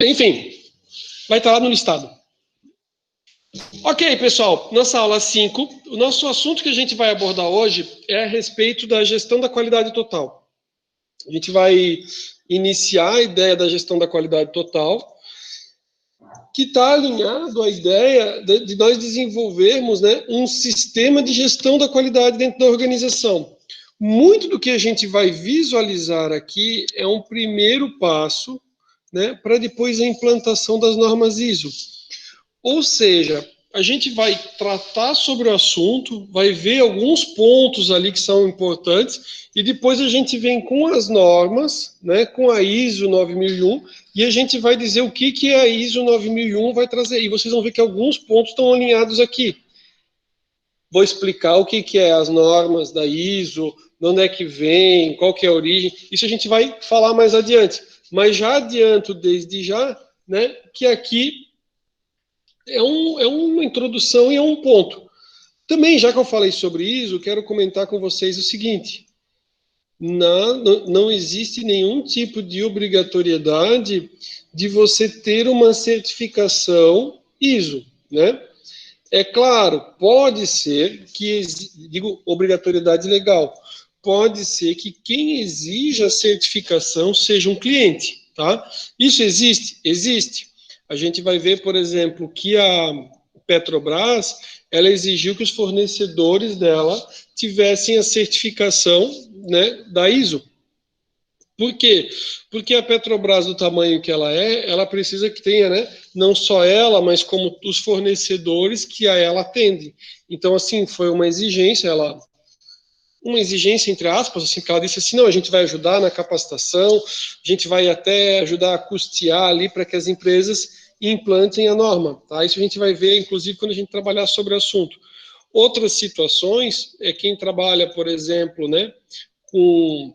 Enfim, vai estar lá no listado. Ok, pessoal, nossa aula 5, o nosso assunto que a gente vai abordar hoje é a respeito da gestão da qualidade total. A gente vai iniciar a ideia da gestão da qualidade total, que está alinhado à ideia de nós desenvolvermos, né, um sistema de gestão da qualidade dentro da organização. Muito do que a gente vai visualizar aqui é um primeiro passo, né, para depois a implantação das normas ISO. Ou seja, a gente vai tratar sobre o assunto, vai ver alguns pontos ali que são importantes, e depois a gente vem com as normas, né, com a ISO 9001, e a gente vai dizer o que a ISO 9001 vai trazer. E vocês vão ver que alguns pontos estão alinhados aqui. Vou explicar o que é as normas da ISO, de onde é que vem, qual que é a origem. Isso a gente vai falar mais adiante. Mas já adianto desde já, né, que aqui é uma introdução e é um ponto. Também, já que eu falei sobre ISO, quero comentar com vocês o seguinte. Não existe nenhum tipo de obrigatoriedade de você ter uma certificação ISO, né? É claro, pode ser que, digo, obrigatoriedade legal, pode ser que quem exija a certificação seja um cliente, tá? Isso existe? Existe. A gente vai ver, por exemplo, que a Petrobras, ela exigiu que os fornecedores dela tivessem a certificação, né, da ISO. Por quê? Porque a Petrobras, do tamanho que ela precisa que tenha, né, não só ela, mas como os fornecedores que a ela atendem. Então, assim, foi uma exigência, entre aspas, assim, que ela disse assim, não, a gente vai ajudar na capacitação, a gente vai até ajudar a custear ali para que as empresas implantem a norma, tá? Isso a gente vai ver, inclusive, quando a gente trabalhar sobre o assunto. Outras situações é quem trabalha, por exemplo, né, com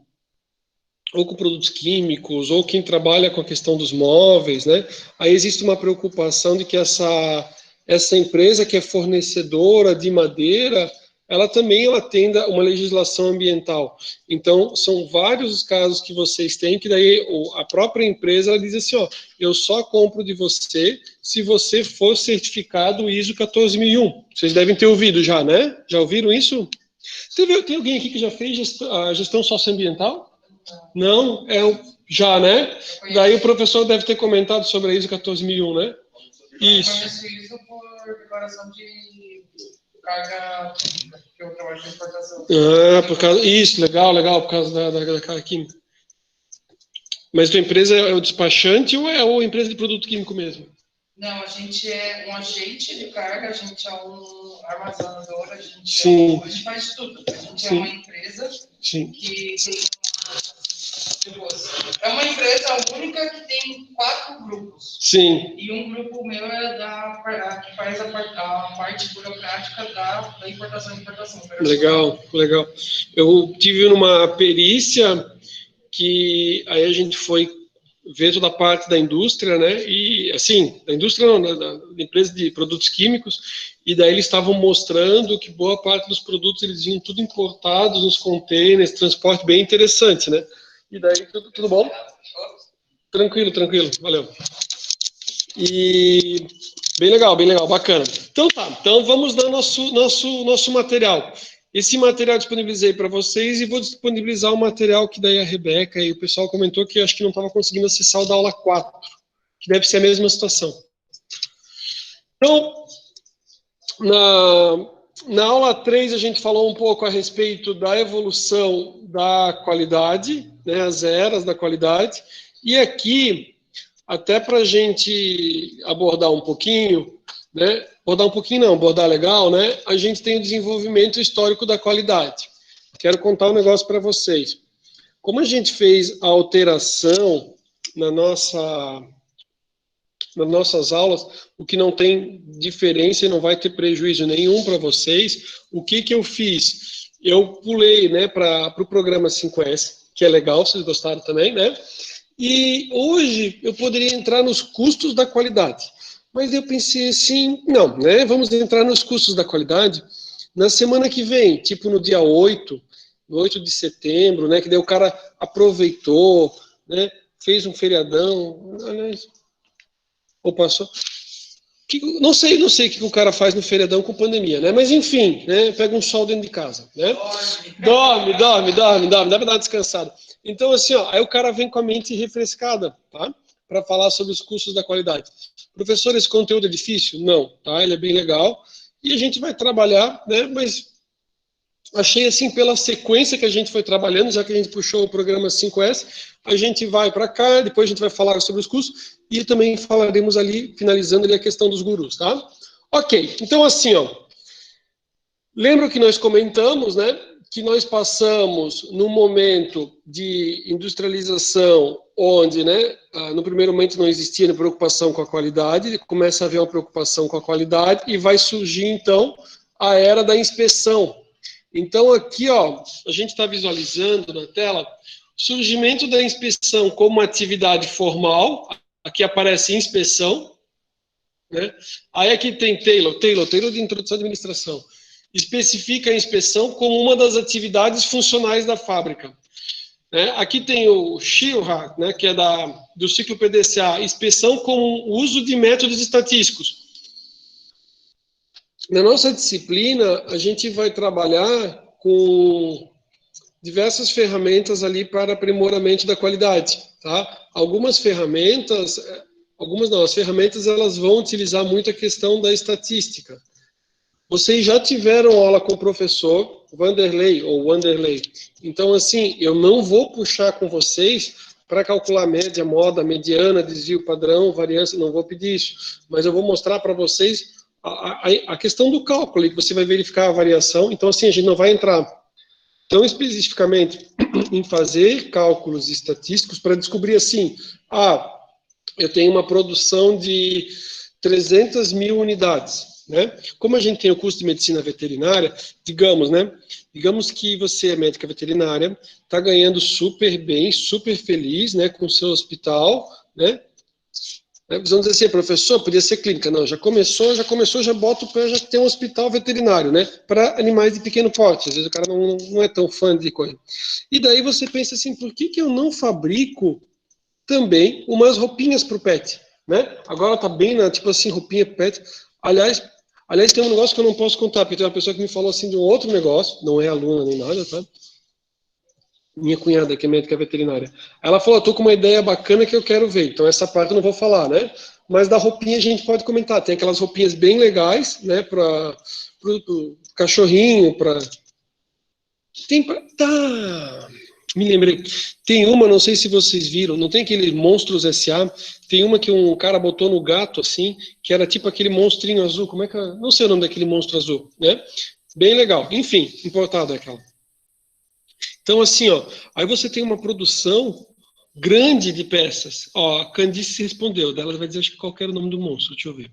produtos químicos, ou quem trabalha com a questão dos móveis, né? Aí existe uma preocupação de que essa empresa que é fornecedora de madeira, ela também atenda uma legislação ambiental. Então, são vários os casos que vocês têm, que daí a própria empresa ela diz assim, ó, eu só compro de você se você for certificado ISO 14001. Vocês devem ter ouvido já, né? Já ouviram isso? Tem alguém aqui que já fez a gestão socioambiental? Não, já, né? Daí o professor deve ter comentado sobre a ISO 14001, né? Isso. Eu conheço isso por declaração de carga química, que eu trabalho de importação. Por causa... Isso, legal, por causa da carga química. Mas tua empresa é o despachante ou é a empresa de produto químico mesmo? Não, a gente é um agente de carga, a gente é um armazenador, a gente faz de tudo. A gente é uma empresa que tem é uma empresa única que tem 4 grupos. Sim. E um grupo meu é que faz a parte burocrática da importação e exportação. Legal. Eu tive numa perícia que aí a gente foi ver toda a parte da indústria, né? E assim, da indústria não, da empresa de produtos químicos, e daí eles estavam mostrando que boa parte dos produtos eles vinham tudo importados nos containers, transporte bem interessante, né? E daí, tudo bom? Tranquilo, valeu. E bem legal, bacana. Então tá, então vamos dar nosso material. Esse material eu disponibilizei para vocês e vou disponibilizar o material que daí a Rebeca e o pessoal comentou que acho que não estava conseguindo acessar o da aula 4, que deve ser a mesma situação. Então, na aula 3 a gente falou um pouco a respeito da evolução da qualidade, né, as eras da qualidade, e aqui, até para a gente abordar um pouquinho, né, abordar legal, né, a gente tem o desenvolvimento histórico da qualidade. Quero contar um negócio para vocês. Como a gente fez a alteração nas nossas aulas, o que não tem diferença e não vai ter prejuízo nenhum para vocês, o que eu fiz? Eu pulei, né, para o programa 5S, que é legal, vocês gostaram também, né? E hoje eu poderia entrar nos custos da qualidade. Mas eu pensei assim, não, né? Vamos entrar nos custos da qualidade na semana que vem, tipo no dia 8 de setembro, né? Que daí o cara aproveitou, né? Fez um feriadão. Aliás, Ou passou? Não sei o que o cara faz no feriadão com pandemia, né? Mas enfim, né? Pega um sol dentro de casa, né? Dorme, dá pra dar uma descansada. Então, assim, ó, aí o cara vem com a mente refrescada, tá? Para falar sobre os custos da qualidade. Professor, esse conteúdo é difícil? Não, tá? Ele é bem legal. E a gente vai trabalhar, né? Mas achei assim, pela sequência que a gente foi trabalhando, já que a gente puxou o programa 5S, a gente vai para cá, depois a gente vai falar sobre os custos e também falaremos ali, finalizando ali a questão dos gurus, tá? Ok, então assim, ó, lembra que nós comentamos, né, que nós passamos num momento de industrialização onde, né, no primeiro momento não existia preocupação com a qualidade, começa a haver uma preocupação com a qualidade e vai surgir, então, a era da inspeção. Então, aqui, ó, a gente está visualizando na tela o surgimento da inspeção como atividade formal. Aqui aparece inspeção, né? Aí aqui tem Taylor de introdução à administração. Especifica a inspeção como uma das atividades funcionais da fábrica. Né? Aqui tem o Shilhart, né, que é do ciclo PDCA, inspeção como uso de métodos estatísticos. Na nossa disciplina, a gente vai trabalhar com diversas ferramentas ali para aprimoramento da qualidade, tá? Algumas ferramentas, as ferramentas elas vão utilizar muito a questão da estatística. Vocês já tiveram aula com o professor Wanderley. Então, assim, eu não vou puxar com vocês para calcular média, moda, mediana, desvio padrão, variância, não vou pedir isso. Mas eu vou mostrar para vocês a questão do cálculo, que você vai verificar a variação. Então, assim, a gente não vai entrar tão especificamente em fazer cálculos estatísticos para descobrir assim, eu tenho uma produção de 300 mil unidades, né? Como a gente tem o curso de medicina veterinária, digamos que você é médica veterinária, está ganhando super bem, super feliz, né, com o seu hospital, né? Vamos dizer assim, professor, podia ser clínica. Não, já começou, já bota o pé, já tem um hospital veterinário, né? Para animais de pequeno porte. Às vezes o cara não é tão fã de coisa. E daí você pensa assim, por que eu não fabrico também umas roupinhas para o pet? Né? Agora tá bem na, tipo assim, roupinha pet. Aliás, tem um negócio que eu não posso contar, porque tem uma pessoa que me falou assim de um outro negócio, não é aluna nem nada, tá? Minha cunhada, que é médica veterinária. Ela falou, tô com uma ideia bacana que eu quero ver. Então, essa parte eu não vou falar, né? Mas da roupinha a gente pode comentar. Tem aquelas roupinhas bem legais, né? Para o cachorrinho, para... Tá... Me lembrei. Tem uma, não sei se vocês viram, não tem aquele Monstros S.A.? Tem uma que um cara botou no gato, assim, que era tipo aquele monstrinho azul. Como é que... Não sei o nome daquele monstro azul, né? Bem legal. Enfim, importado é aquela. Então, assim, ó, aí você tem uma produção grande de peças. Ó, a Candice respondeu, dela vai dizer acho que qual era o nome do monstro, deixa eu ver.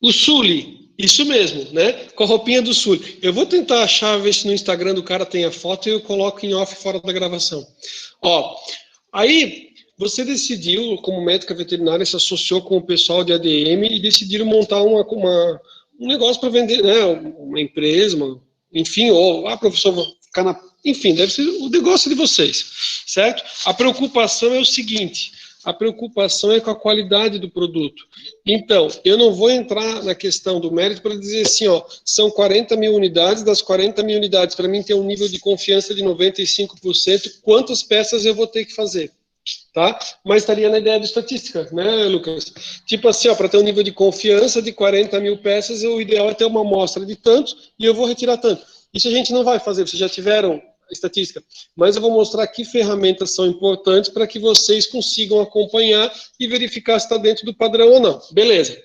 O Sully, isso mesmo, né? Com a roupinha do Sully. Eu vou tentar achar, ver se no Instagram do cara tem a foto e eu coloco em off fora da gravação. Ó, aí você decidiu, como médica veterinária, se associou com o pessoal de ADM e decidiram montar um negócio para vender, né? Uma empresa, enfim, ou professor, enfim, deve ser o negócio de vocês, certo? A preocupação é o seguinte, a preocupação é com a qualidade do produto. Então, eu não vou entrar na questão do mérito para dizer assim, ó, são 40 mil unidades, das 40 mil unidades, para mim ter um nível de confiança de 95%, quantas peças eu vou ter que fazer? Tá? Mas estaria na ideia de estatística, né, Lucas? Tipo assim, ó, para ter um nível de confiança de 40 mil peças, o ideal é ter uma amostra de tantos e eu vou retirar tanto. Isso a gente não vai fazer, vocês já tiveram a estatística, mas eu vou mostrar que ferramentas são importantes para que vocês consigam acompanhar e verificar se está dentro do padrão ou não. Beleza.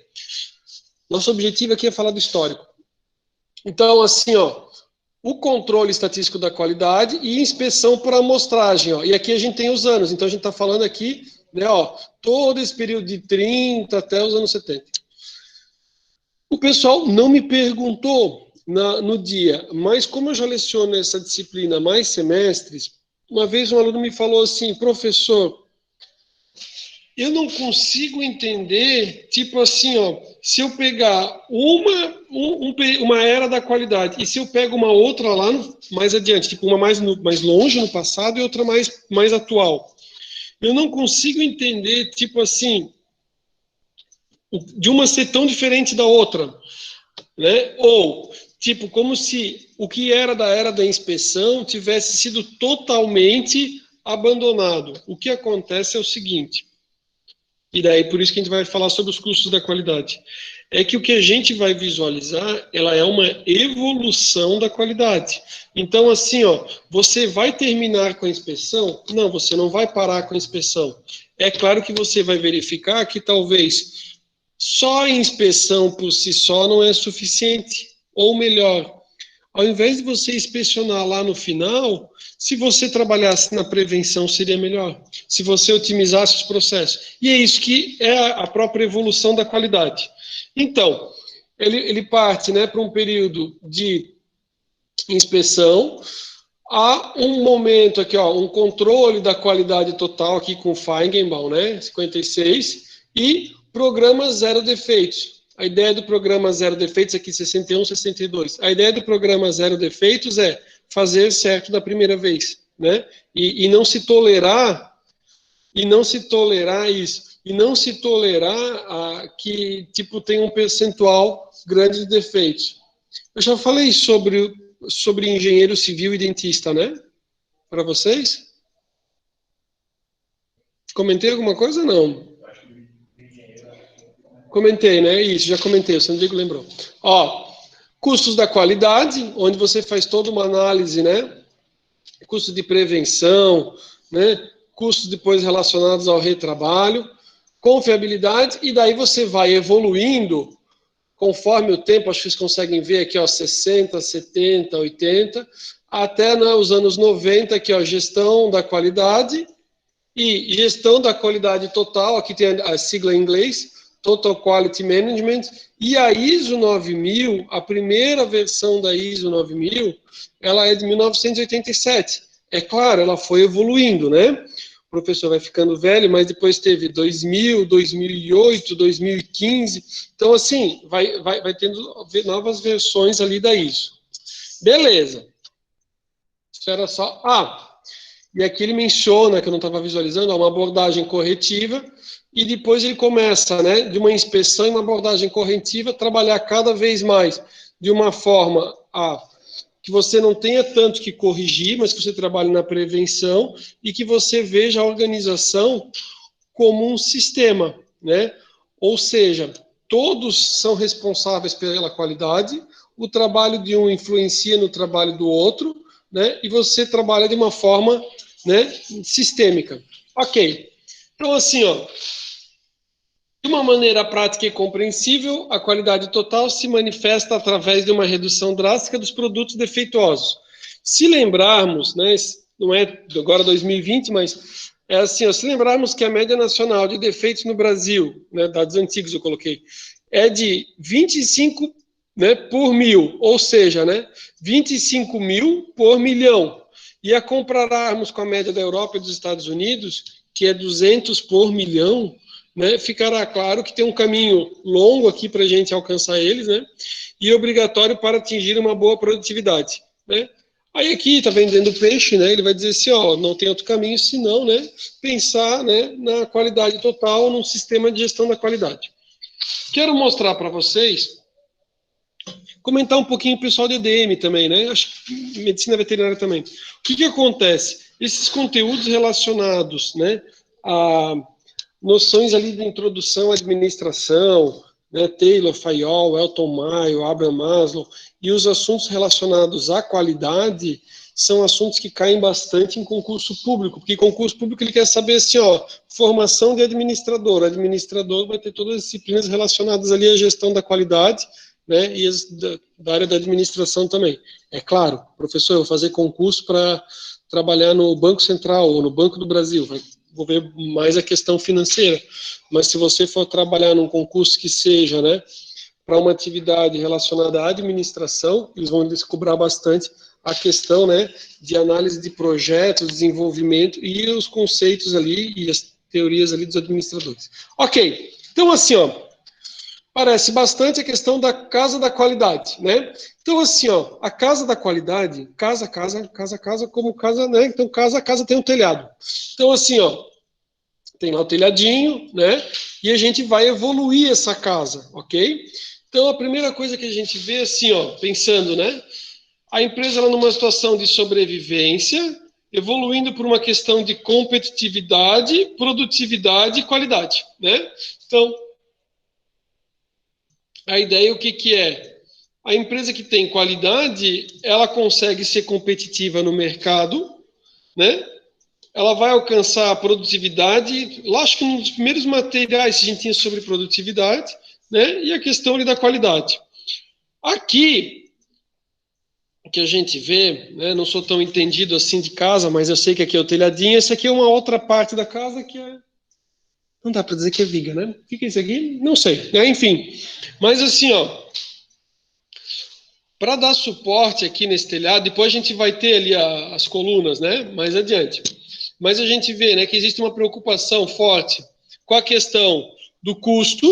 Nosso objetivo aqui é falar do histórico. Então, assim, ó, o controle estatístico da qualidade e inspeção por amostragem. Ó. E aqui a gente tem os anos, então a gente está falando aqui, né, ó, todo esse período de 30 até os anos 70. O pessoal não me perguntou no dia, mas como eu já leciono essa disciplina há mais semestres, uma vez um aluno me falou assim, professor, eu não consigo entender, tipo assim, ó, se eu pegar uma era da qualidade e se eu pego uma outra lá mais adiante, tipo uma mais longe no passado e outra mais atual. Eu não consigo entender, tipo assim, de uma ser tão diferente da outra, né? Ou, tipo, como se o que era da inspeção tivesse sido totalmente abandonado. O que acontece é o seguinte, e daí por isso que a gente vai falar sobre os custos da qualidade, é que o que a gente vai visualizar, ela é uma evolução da qualidade. Então, assim, ó, você vai terminar com a inspeção? Não, você não vai parar com a inspeção. É claro que você vai verificar que talvez só a inspeção por si só não é suficiente. Ou melhor, ao invés de você inspecionar lá no final, se você trabalhasse na prevenção, seria melhor. Se você otimizasse os processos. E é isso que é a própria evolução da qualidade. Então, ele parte, né, para um período de inspeção, há um momento aqui, ó, um controle da qualidade total aqui com Feigenbaum, né, 56, e programa zero defeitos. A ideia do programa zero defeitos aqui 61, 62. A ideia do programa zero defeitos é fazer certo da primeira vez, né? E não se tolerar isso, e não se tolerar que tipo tem um percentual grande de defeitos. Eu já falei sobre engenheiro civil e dentista, né? Para vocês? Comentei alguma coisa? Não. Comentei, né? Isso, já comentei, o Sandrigo lembrou. Ó, custos da qualidade, onde você faz toda uma análise, né? Custos de prevenção, né? Custos depois relacionados ao retrabalho, confiabilidade, e daí você vai evoluindo conforme o tempo, acho que vocês conseguem ver aqui, ó, 60, 70, 80, até, né, os anos 90, aqui, ó, gestão da qualidade e gestão da qualidade total, aqui tem a sigla em inglês, Total Quality Management, e a ISO 9000, a primeira versão da ISO 9000, ela é de 1987. É claro, ela foi evoluindo, né? O professor vai ficando velho, mas depois teve 2000, 2008, 2015. Então, assim, vai tendo novas versões ali da ISO. Beleza. Espera só. E aqui ele menciona, que eu não estava visualizando, uma abordagem corretiva, e depois ele começa, né, de uma inspeção e uma abordagem corretiva, trabalhar cada vez mais de uma forma que você não tenha tanto que corrigir, mas que você trabalhe na prevenção e que você veja a organização como um sistema, né? Ou seja, todos são responsáveis pela qualidade, o trabalho de um influencia no trabalho do outro, né? E você trabalha de uma forma, né, sistêmica. Ok. Então, assim, ó, de uma maneira prática e compreensível, a qualidade total se manifesta através de uma redução drástica dos produtos defeituosos. Se lembrarmos, né, não é agora 2020, mas é assim, ó, se lembrarmos que a média nacional de defeitos no Brasil, né, dados antigos eu coloquei, é de 25, né, por mil, ou seja, né, 25 mil por milhão. E a compararmos com a média da Europa e dos Estados Unidos, que é 200 por milhão, né, ficará claro que tem um caminho longo aqui para a gente alcançar eles, né, e obrigatório para atingir uma boa produtividade, né. Aí aqui está vendendo peixe, né, ele vai dizer assim, ó, não tem outro caminho senão, né, pensar, né, na qualidade total, num sistema de gestão da qualidade. Quero mostrar para vocês, comentar um pouquinho o pessoal de EDM também, né, acho que medicina veterinária também. O que acontece? Esses conteúdos relacionados, né, a noções ali de introdução à administração, né, Taylor, Fayol, Elton Mayo, Abraham Maslow, e os assuntos relacionados à qualidade são assuntos que caem bastante em concurso público, porque concurso público ele quer saber assim, ó, formação de administrador, o administrador vai ter todas as disciplinas relacionadas ali à gestão da qualidade, né, e as da área da administração também. É claro, professor, eu vou fazer concurso para trabalhar no Banco Central ou no Banco do Brasil, vou ver mais a questão financeira, mas se você for trabalhar num concurso que seja, né, para uma atividade relacionada à administração, eles vão descobrir bastante a questão, né, de análise de projetos, desenvolvimento e os conceitos ali e as teorias ali dos administradores. Ok, então assim, ó, parece bastante a questão da casa da qualidade, né? Então, assim, ó, a casa da qualidade, casa, como casa, né? Então, casa tem um telhado. Então, assim, ó, tem lá o telhadinho, né? E a gente vai evoluir essa casa, ok? Então, a primeira coisa que a gente vê, assim, ó, pensando, né? A empresa ela numa situação de sobrevivência, evoluindo por uma questão de competitividade, produtividade e qualidade, né? Então, a ideia o que que é? A empresa que tem qualidade, ela consegue ser competitiva no mercado, né? Ela vai alcançar a produtividade. Lógico que um dos primeiros materiais que a gente tinha sobre produtividade, né? E a questão ali da qualidade. Aqui, o que a gente vê, né? Não sou tão entendido assim de casa, mas eu sei que aqui é o telhadinho. Essa aqui é uma outra parte da casa que é. Não dá para dizer que é viga, né? O que é isso aqui? Não sei, né? Enfim. Mas assim, ó. Para dar suporte aqui nesse telhado, depois a gente vai ter ali as colunas, né? Mais adiante. Mas a gente vê, né, que existe uma preocupação forte com a questão do custo,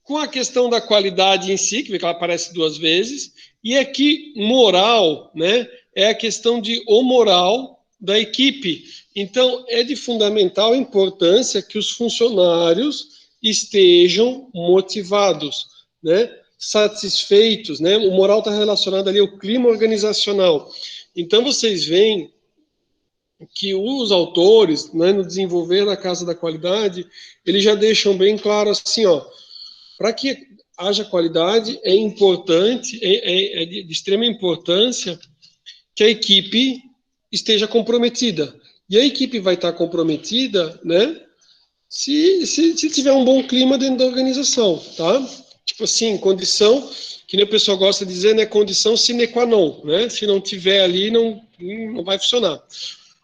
com a questão da qualidade em si, que ela aparece duas vezes, e aqui moral, né? É a questão de o moral da equipe. Então, é de fundamental importância que os funcionários estejam motivados, né? Satisfeitos, né? O moral está relacionado ali ao clima organizacional. Então, vocês veem que os autores, né, no desenvolver da Casa da Qualidade, eles já deixam bem claro assim, ó, para que haja qualidade, é importante, é de extrema importância que a equipe esteja comprometida. E a equipe vai estar comprometida, né, se tiver um bom clima dentro da organização, tá? Tipo assim, condição, que nem o pessoal gosta de dizer, né, condição sine qua non, né? Se não tiver ali, não vai funcionar.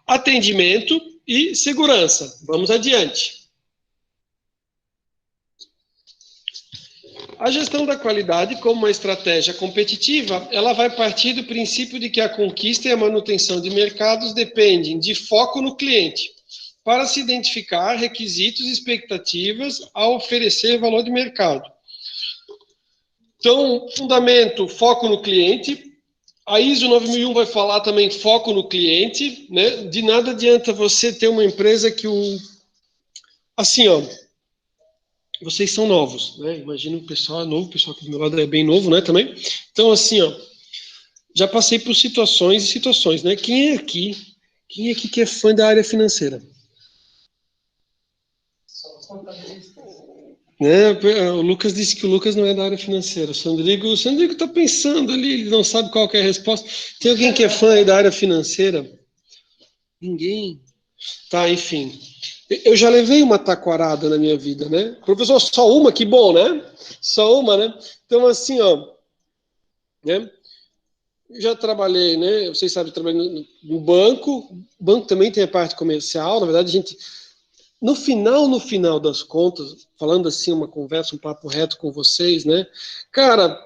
Atendimento e segurança. Vamos adiante. A gestão da qualidade, como uma estratégia competitiva, ela vai partir do princípio de que a conquista e a manutenção de mercados dependem de foco no cliente, para se identificar requisitos e expectativas a oferecer valor de mercado. Então, fundamento, foco no cliente. A ISO 9001 vai falar também foco no cliente, né? De nada adianta você ter uma empresa que o... Assim, ó, vocês são novos, né? Imagina o pessoal é novo, o pessoal aqui do meu lado é bem novo, né, também. Então, assim, ó, já passei por situações e situações, né? Quem é aqui que é fã da área financeira? Né? O Lucas disse que o Lucas não é da área financeira. O Sandrigo está pensando ali, ele não sabe qual que é a resposta. Tem alguém que é fã aí da área financeira? Ninguém. Tá, enfim. Eu já levei uma taquarada na minha vida, né? Professor, só uma? Que bom, né? Só uma, né? Então, assim, ó, né? Eu já trabalhei, né? Vocês sabem, eu trabalhei no banco. O banco também tem a parte comercial. Na verdade, a gente, no final das contas, falando assim, uma conversa, um papo reto com vocês, né? Cara,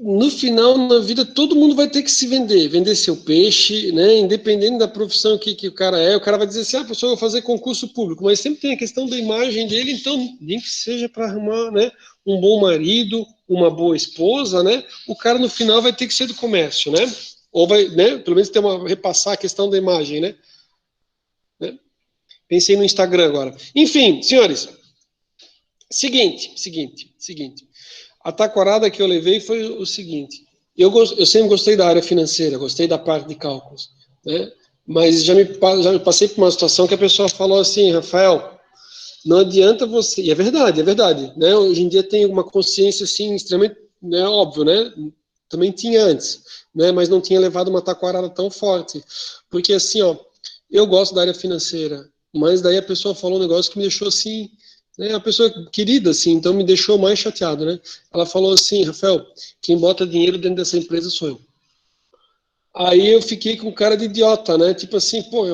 no final, na vida, todo mundo vai ter que se vender seu peixe, né? Independente da profissão que o cara vai dizer assim, ah, professor, eu vou fazer concurso público, mas sempre tem a questão da imagem dele, então, nem que seja para arrumar, né, um bom marido, uma boa esposa, né? O cara no final vai ter que ser do comércio, né? Ou vai, né, pelo menos repassar a questão da imagem, né? Pensei no Instagram agora. Enfim, senhores, seguinte. A taquarada que eu levei foi o seguinte: eu sempre gostei da área financeira, gostei da parte de cálculos, né? Mas já me passei por uma situação que a pessoa falou assim, Rafael, não adianta você, e é verdade, né? Hoje em dia tem uma consciência assim extremamente, né, óbvio, né? Também tinha antes, né? Mas não tinha levado uma taquarada tão forte, porque assim, ó, eu gosto da área financeira, mas daí a pessoa falou um negócio que me deixou assim, né, a pessoa querida, assim, então me deixou mais chateado, né? Ela falou assim, Rafael, quem bota dinheiro dentro dessa empresa sou eu. Aí eu fiquei com cara de idiota, né? Tipo assim, pô,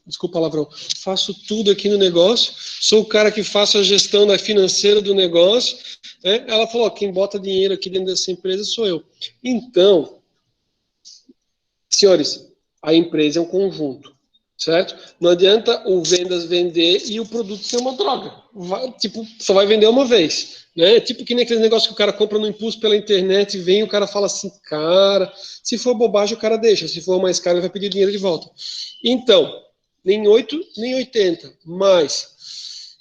desculpa o palavrão, faço tudo aqui no negócio, sou o cara que faço a gestão da financeira do negócio, né? Ela falou, ó, quem bota dinheiro aqui dentro dessa empresa sou eu. Então, senhores, a empresa é um conjunto, certo? Não adianta o vendas vender e o produto ser uma droga. Tipo, só vai vender uma vez, né? Tipo que nem aquele negócio que o cara compra no impulso pela internet e vem e o cara fala assim, cara, se for bobagem o cara deixa, se for mais caro ele vai pedir dinheiro de volta. Então, nem 8, nem 80. Mas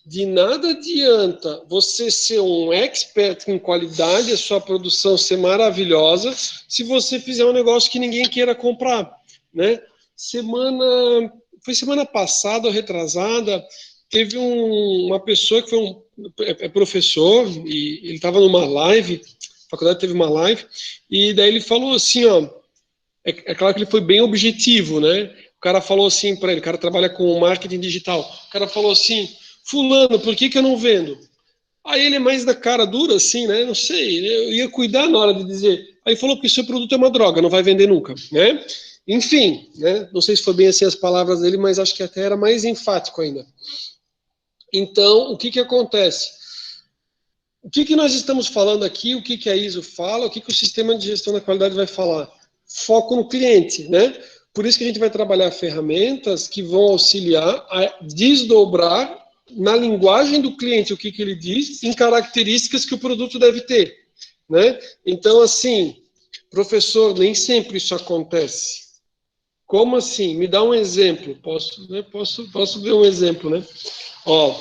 de nada adianta você ser um expert em qualidade, a sua produção ser maravilhosa, se você fizer um negócio que ninguém queira comprar, né? Foi semana passada ou retrasada, teve uma pessoa que foi professor, e ele estava numa live, a faculdade teve uma live, e daí ele falou assim, ó, é claro que ele foi bem objetivo, né? O cara falou assim para ele, o cara trabalha com marketing digital, o cara falou assim, fulano, por que eu não vendo? Aí ele é mais da cara dura, assim, né? Não sei, eu ia cuidar na hora de dizer. Aí falou que seu produto é uma droga, não vai vender nunca, né? Enfim, né? Não sei se foi bem assim as palavras dele, mas acho que até era mais enfático ainda. Então, o que acontece? O que nós estamos falando aqui, o que a ISO fala, o que o sistema de gestão da qualidade vai falar? Foco no cliente, né? Por isso que a gente vai trabalhar ferramentas que vão auxiliar a desdobrar na linguagem do cliente o que ele diz, em características que o produto deve ter, né? Então, assim, professor, nem sempre isso acontece. Como assim? Me dá um exemplo. Posso ver um exemplo, né? Ó,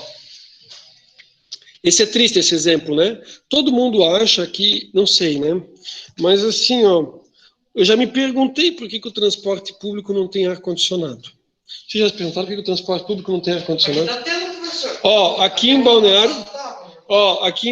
esse é triste, esse exemplo, né? Todo mundo acha que, não sei, né? Mas assim, ó, eu já me perguntei por que o transporte público não tem ar-condicionado. Vocês já se perguntaram por que o transporte público não tem ar-condicionado? Ó, aqui em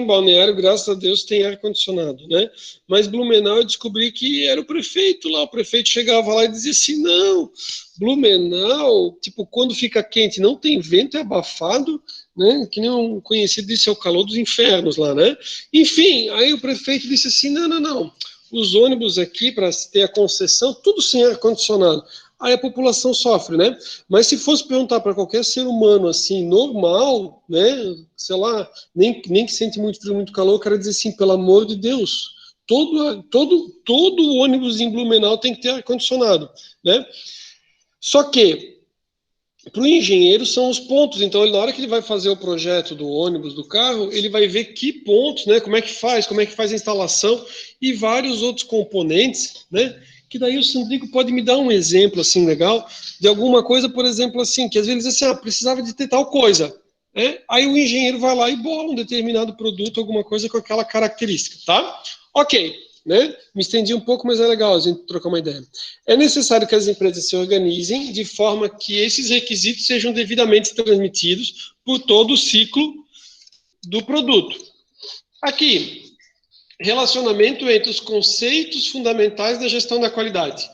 Balneário, graças a Deus, tem ar-condicionado, né? Mas Blumenau eu descobri que era o prefeito lá. O prefeito chegava lá e dizia assim, não, Blumenau, tipo, quando fica quente, não tem vento, é abafado, né? Que nem um conhecido disse, é o calor dos infernos lá, né? Enfim, aí o prefeito disse assim, não. Os ônibus aqui, para ter a concessão, tudo sem ar-condicionado. Aí a população sofre, né? Mas se fosse perguntar para qualquer ser humano, assim, normal, né? Sei lá, nem que sente muito frio, muito calor, o cara diz assim, pelo amor de Deus, todo ônibus em Blumenau tem que ter ar-condicionado, né? Só que, para o engenheiro são os pontos, então na hora que ele vai fazer o projeto do ônibus, do carro, ele vai ver que pontos, né? Como é que faz a instalação e vários outros componentes, né? Que daí o Sandrigo pode me dar um exemplo, assim, legal, de alguma coisa, por exemplo, assim, que às vezes ele diz assim, precisava de ter tal coisa, né? Aí o engenheiro vai lá e bola um determinado produto, alguma coisa com aquela característica, tá? Ok, né? Me estendi um pouco, mas é legal a gente trocar uma ideia. É necessário que as empresas se organizem de forma que esses requisitos sejam devidamente transmitidos por todo o ciclo do produto. Aqui, relacionamento entre os conceitos fundamentais da gestão da qualidade.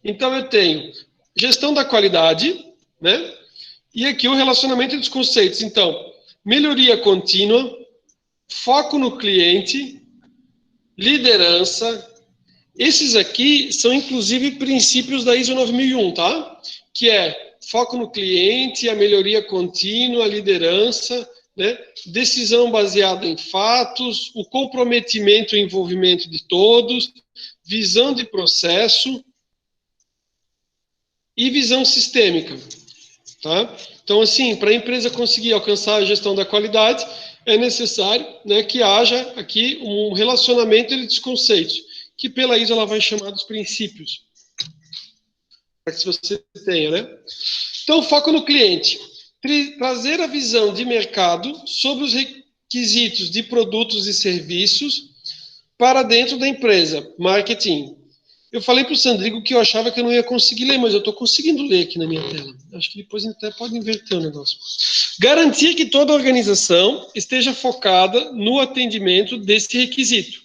Então, eu tenho gestão da qualidade, né? E aqui o relacionamento entre os conceitos. Então, melhoria contínua, foco no cliente, liderança. Esses aqui são, inclusive, princípios da ISO 9001, tá? Que é foco no cliente, a melhoria contínua, a liderança, né? Decisão baseada em fatos, o comprometimento e envolvimento de todos, visão de processo e visão sistêmica, tá? Então, assim, para a empresa conseguir alcançar a gestão da qualidade, é necessário, né, que haja aqui um relacionamento entre os conceitos, que pela ISO ela vai chamar dos princípios, para que você tenha, né? Então, foco no cliente. Trazer a visão de mercado sobre os requisitos de produtos e serviços para dentro da empresa. Marketing. Eu falei para o Sandrigo que eu achava que eu não ia conseguir ler, mas eu estou conseguindo ler aqui na minha tela. Acho que depois até pode inverter o negócio. Garantir que toda a organização esteja focada no atendimento desse requisito.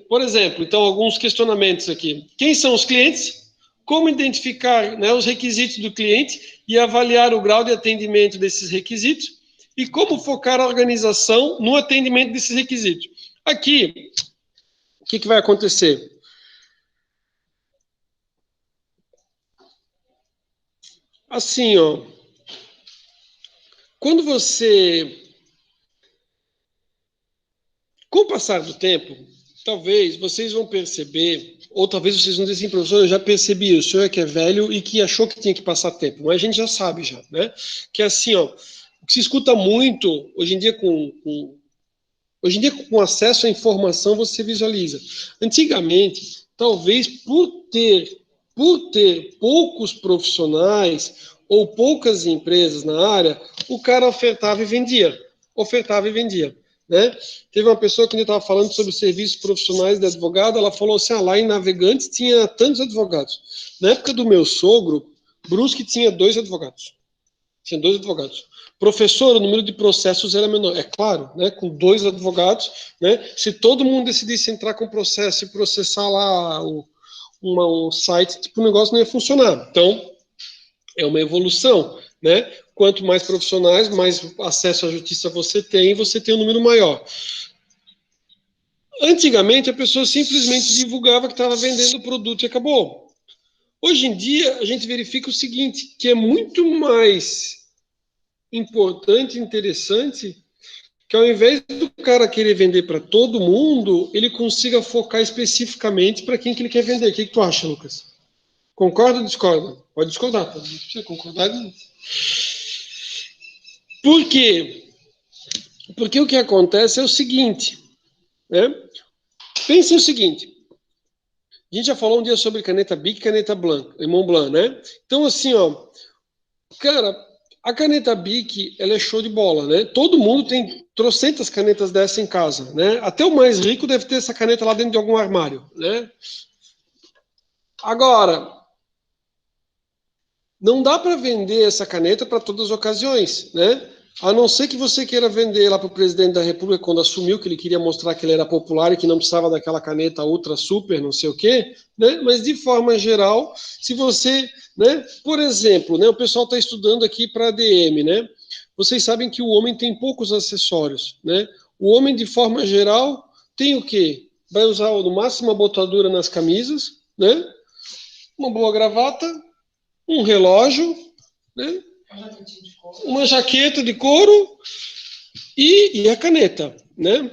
Por exemplo, então, alguns questionamentos aqui. Quem são os clientes? Como identificar, né, os requisitos do cliente e avaliar o grau de atendimento desses requisitos? E como focar a organização no atendimento desses requisitos? Aqui, o que vai acontecer? Assim, ó, quando você, com o passar do tempo, talvez vocês vão perceber, ou talvez vocês vão dizer assim, professor, eu já percebi, o senhor é que é velho e que achou que tinha que passar tempo, mas a gente já sabe já, né? Que é assim, ó, o que se escuta muito, hoje em dia com acesso à informação, você visualiza. Antigamente, talvez por ter poucos profissionais, ou poucas empresas na área, o cara ofertava e vendia. Né? Teve uma pessoa que estava falando sobre serviços profissionais de advogado, ela falou assim, lá em Navegantes tinha tantos advogados. Na época do meu sogro, Brusque tinha 2 advogados. Professor, o número de processos era menor. É claro, né, com 2 advogados, né, se todo mundo decidisse entrar com processo e processar lá um site, tipo, o negócio não ia funcionar. Então, é uma evolução, né? Quanto mais profissionais, mais acesso à justiça você tem um número maior. Antigamente, a pessoa simplesmente divulgava que estava vendendo o produto e acabou. Hoje em dia, a gente verifica o seguinte, que é muito mais importante e interessante que ao invés do cara querer vender para todo mundo, ele consiga focar especificamente para quem que ele quer vender. O que tu acha, Lucas? Concorda ou discorda? Pode discordar, não precisa concordar. Por quê? Porque o que acontece é o seguinte, né? Pense o seguinte, a gente já falou um dia sobre caneta Bic e caneta Montblanc, né? Então, assim, cara, a caneta Bic, ela é show de bola, né? Todo mundo tem trocentas canetas dessa em casa, né? Até o mais rico deve ter essa caneta lá dentro de algum armário, né? Agora, não dá para vender essa caneta para todas as ocasiões, né? A não ser que você queira vender lá para o presidente da República quando assumiu que ele queria mostrar que ele era popular e que não precisava daquela caneta ultra super, não sei o quê, né? Mas de forma geral, se você, né? Por exemplo, né? O pessoal está estudando aqui para ADM, né? Vocês sabem que o homem tem poucos acessórios, né? O homem de forma geral tem o quê? Vai usar no máximo uma botadura nas camisas, né? Uma boa gravata, um relógio, né? Uma jaqueta de couro e a caneta, né?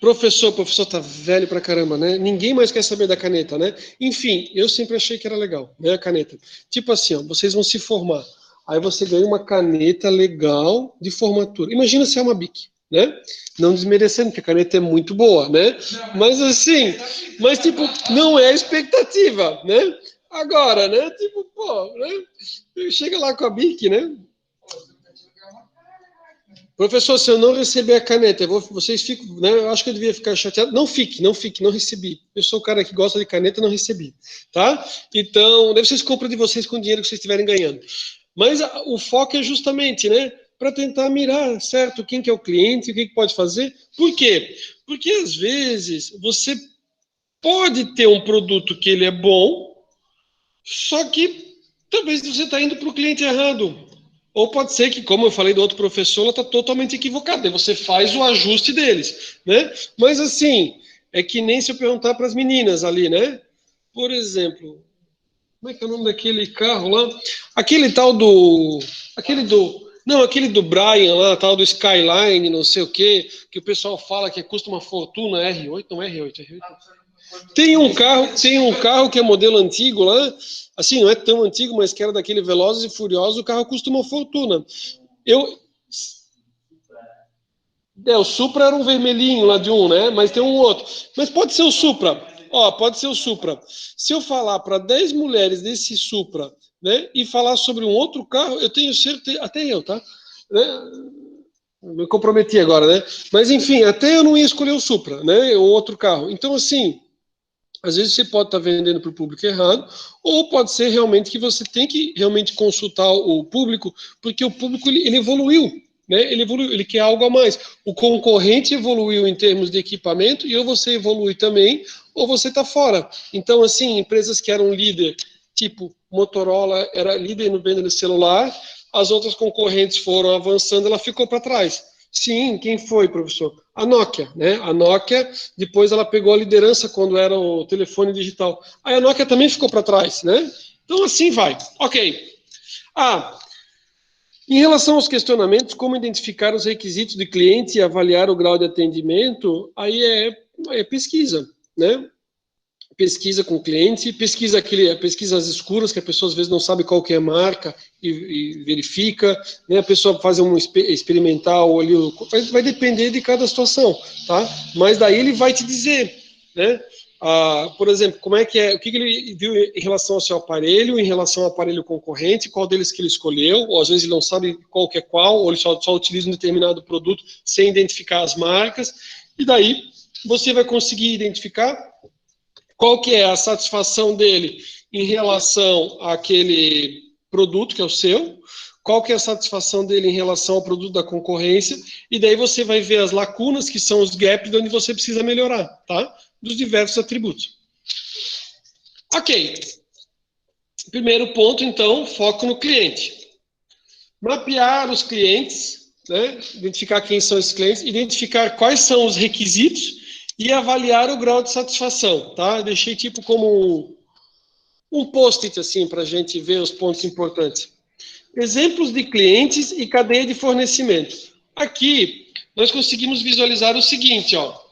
Professor tá velho pra caramba, né? Ninguém mais quer saber da caneta, né? Enfim, eu sempre achei que era legal, né? A caneta. Tipo assim, vocês vão se formar. Aí você ganha uma caneta legal de formatura. Imagina se é uma Bic, né? Não desmerecendo, porque a caneta é muito boa, né? Mas assim, mas tipo, não é a expectativa, né? Agora, né? Tipo, pô, né? Chega lá com a Bic, né? Professor, se eu não receber a caneta, vocês ficam, né? Eu acho que eu devia ficar chateado. Não fique, não recebi. Eu sou o cara que gosta de caneta, não recebi, tá? Então, deve vocês compram de vocês com o dinheiro que vocês estiverem ganhando. Mas o foco é justamente, né? Para tentar mirar, certo? Quem que é o cliente, o que pode fazer. Por quê? Porque às vezes você pode ter um produto que ele é bom, só que talvez você está indo para o cliente errado. Ou pode ser que, como eu falei do outro professor, ela está totalmente equivocada. Aí você faz o ajuste deles, né? Mas assim, é que nem se eu perguntar para as meninas ali, né? Por exemplo, como é que é o nome daquele carro lá? Aquele tal do... aquele do Brian lá, tal do Skyline, não sei o quê, que o pessoal fala que custa uma fortuna, R8, não é R8, R8. Tem um carro que é modelo antigo lá, assim, não é tão antigo, mas que era daquele Velozes e Furiosos, o carro custa uma fortuna. O Supra era um vermelhinho lá de um, né? Mas tem um outro. Mas pode ser o Supra. Pode ser o Supra. Se eu falar para 10 mulheres desse Supra, né, e falar sobre um outro carro, eu tenho certeza, até eu, tá? Né? Me comprometi agora, né? Mas enfim, até eu não ia escolher o Supra, né? Ou outro carro. Então, assim, às vezes você pode estar vendendo para o público errado, ou pode ser realmente que você tem que realmente consultar o público, porque o público ele evoluiu, né? Ele evoluiu, ele quer algo a mais. O concorrente evoluiu em termos de equipamento e ou você evolui também, ou você está fora. Então, assim, empresas que eram líder, tipo Motorola era líder no venda de celular, as outras concorrentes foram avançando, ela ficou para trás. Sim, quem foi, professor? A Nokia, né? A Nokia, depois ela pegou a liderança quando era o telefone digital. Aí a Nokia também ficou para trás, né? Então assim vai. Ok. Em relação aos questionamentos, como identificar os requisitos de cliente e avaliar o grau de atendimento, aí é pesquisa, né? Pesquisa com o cliente, pesquisa às escuras, que a pessoa às vezes não sabe qual que é a marca e verifica, né? A pessoa faz um experimental ali, vai depender de cada situação, tá? Mas daí ele vai te dizer, né? por exemplo, como é que é, o que ele viu em relação ao seu aparelho, em relação ao aparelho concorrente, qual deles que ele escolheu, ou às vezes ele não sabe qual que é qual, ou ele só utiliza um determinado produto sem identificar as marcas, e daí você vai conseguir identificar qual que é a satisfação dele em relação àquele produto que é o seu, qual que é a satisfação dele em relação ao produto da concorrência, e daí você vai ver as lacunas, que são os gaps de onde você precisa melhorar, tá? Dos diversos atributos. Ok. Primeiro ponto, então, foco no cliente. Mapear os clientes, né? Identificar quem são esses clientes, identificar quais são os requisitos e avaliar o grau de satisfação, tá? Eu deixei tipo como um post-it, assim, para a gente ver os pontos importantes. Exemplos de clientes e cadeia de fornecimento. Aqui, nós conseguimos visualizar o seguinte, ó.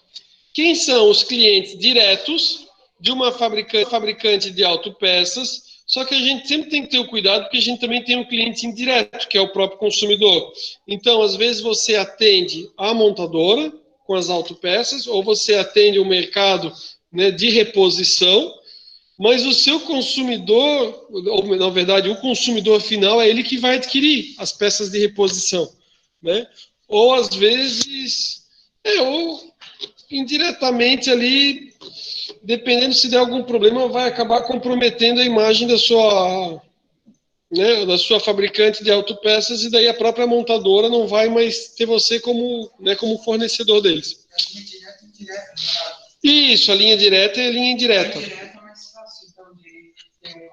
Quem são os clientes diretos de uma fabricante de autopeças, só que a gente sempre tem que ter o cuidado, porque a gente também tem um cliente indireto, que é o próprio consumidor. Então, às vezes, você atende a montadora com as autopeças, ou você atende o mercado, né, de reposição, mas o seu consumidor, ou na verdade, o consumidor final é ele que vai adquirir as peças de reposição, né? Ou às vezes, ou indiretamente ali, dependendo se der algum problema, vai acabar comprometendo a imagem da sua, né, da sua fabricante de autopeças, e daí a própria montadora não vai mais ter você como, né, como fornecedor deles. A linha direta e indireta, né? Isso, a linha direta e a linha indireta. A linha direta é mais fácil, então, de ter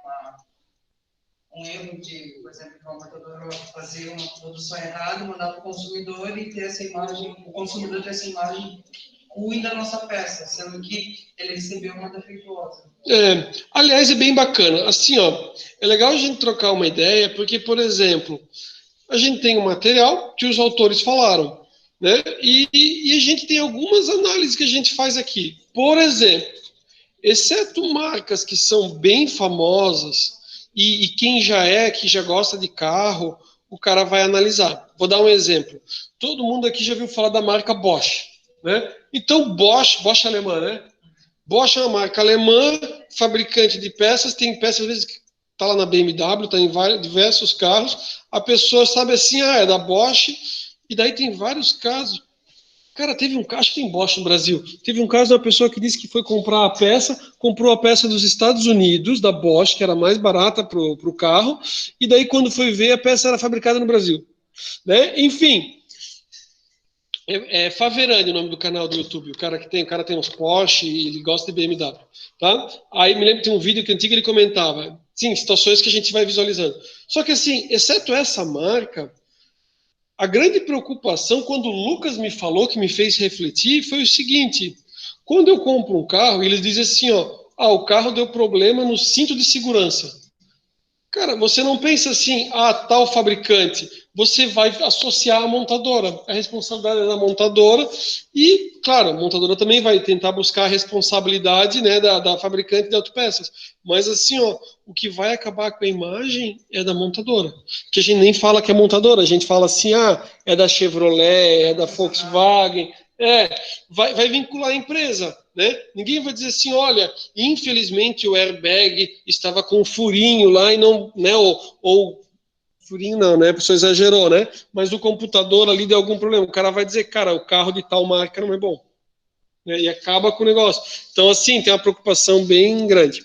um erro de, por exemplo, uma montadora fazer uma produção errada, mandar para o consumidor e ter essa imagem, o consumidor ter essa imagem ruim da nossa peça, sendo que ele recebeu uma defeituosa. Aliás, é bem bacana. Assim, ó, é legal a gente trocar uma ideia, porque, por exemplo, a gente tem um material que os autores falaram, né? E a gente tem algumas análises que a gente faz aqui. Por exemplo, exceto marcas que são bem famosas e quem que já gosta de carro, o cara vai analisar. Vou dar um exemplo. Todo mundo aqui já viu falar da marca Bosch, né? Então, Bosch alemã, né? Bosch é uma marca alemã, fabricante de peças, tem peças, às vezes, que está lá na BMW, está em diversos carros, a pessoa sabe assim, é da Bosch, e daí tem vários casos. Cara, teve um caso, acho que tem Bosch no Brasil, teve um caso de uma pessoa que disse que foi comprar a peça, comprou a peça dos Estados Unidos, da Bosch, que era mais barata para o carro, e daí quando foi ver, a peça era fabricada no Brasil. Né? Enfim, Faverani o nome do canal do YouTube, o cara tem uns Porsche e ele gosta de BMW, tá? Aí me lembro que tem um vídeo que antigo ele comentava, sim, situações que a gente vai visualizando. Só que assim, exceto essa marca, a grande preocupação, quando o Lucas me falou, que me fez refletir, foi o seguinte: quando eu compro um carro, eles dizem assim, ó, o carro deu problema no cinto de segurança. Cara, você não pensa assim, tal fabricante. Você vai associar a montadora. A responsabilidade é da montadora e, claro, a montadora também vai tentar buscar a responsabilidade, né, da fabricante de autopeças. Mas assim, ó, o que vai acabar com a imagem é da montadora. Que a gente nem fala que é montadora, a gente fala assim, é da Chevrolet, é da Volkswagen. Vai vincular a empresa, né? Ninguém vai dizer assim, olha, infelizmente o airbag estava com um furinho lá e não, né? Ou furinho não, né? A pessoa exagerou, né? Mas o computador ali deu algum problema. O cara vai dizer, cara, o carro de tal marca não é bom, né? E acaba com o negócio. Então, assim, tem uma preocupação bem grande.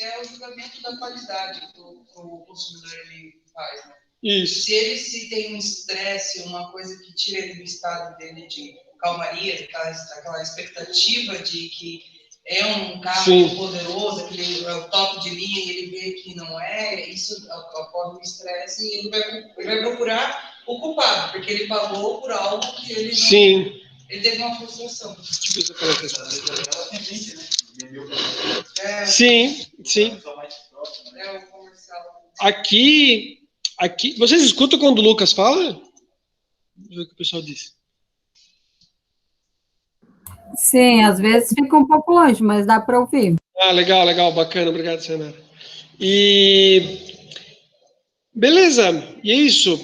É o julgamento da qualidade que o consumidor ele faz, né? Isso. Se ele tem um estresse, uma coisa que tira ele do estado dele de calmaria, aquela expectativa de que é um carro Sim. poderoso, aquele é o top de linha, e ele vê que não é, isso ocorre um estresse e ele vai procurar o culpado, porque ele pagou por algo que ele não... Sim. Ele teve uma frustração. Sim, sim. É o comercial. Aqui, vocês escutam quando o Lucas fala? Vamos ver o que o pessoal diz. Sim, às vezes fica um pouco longe, mas dá para ouvir. Legal, bacana, obrigado, Senara. E beleza, e é isso.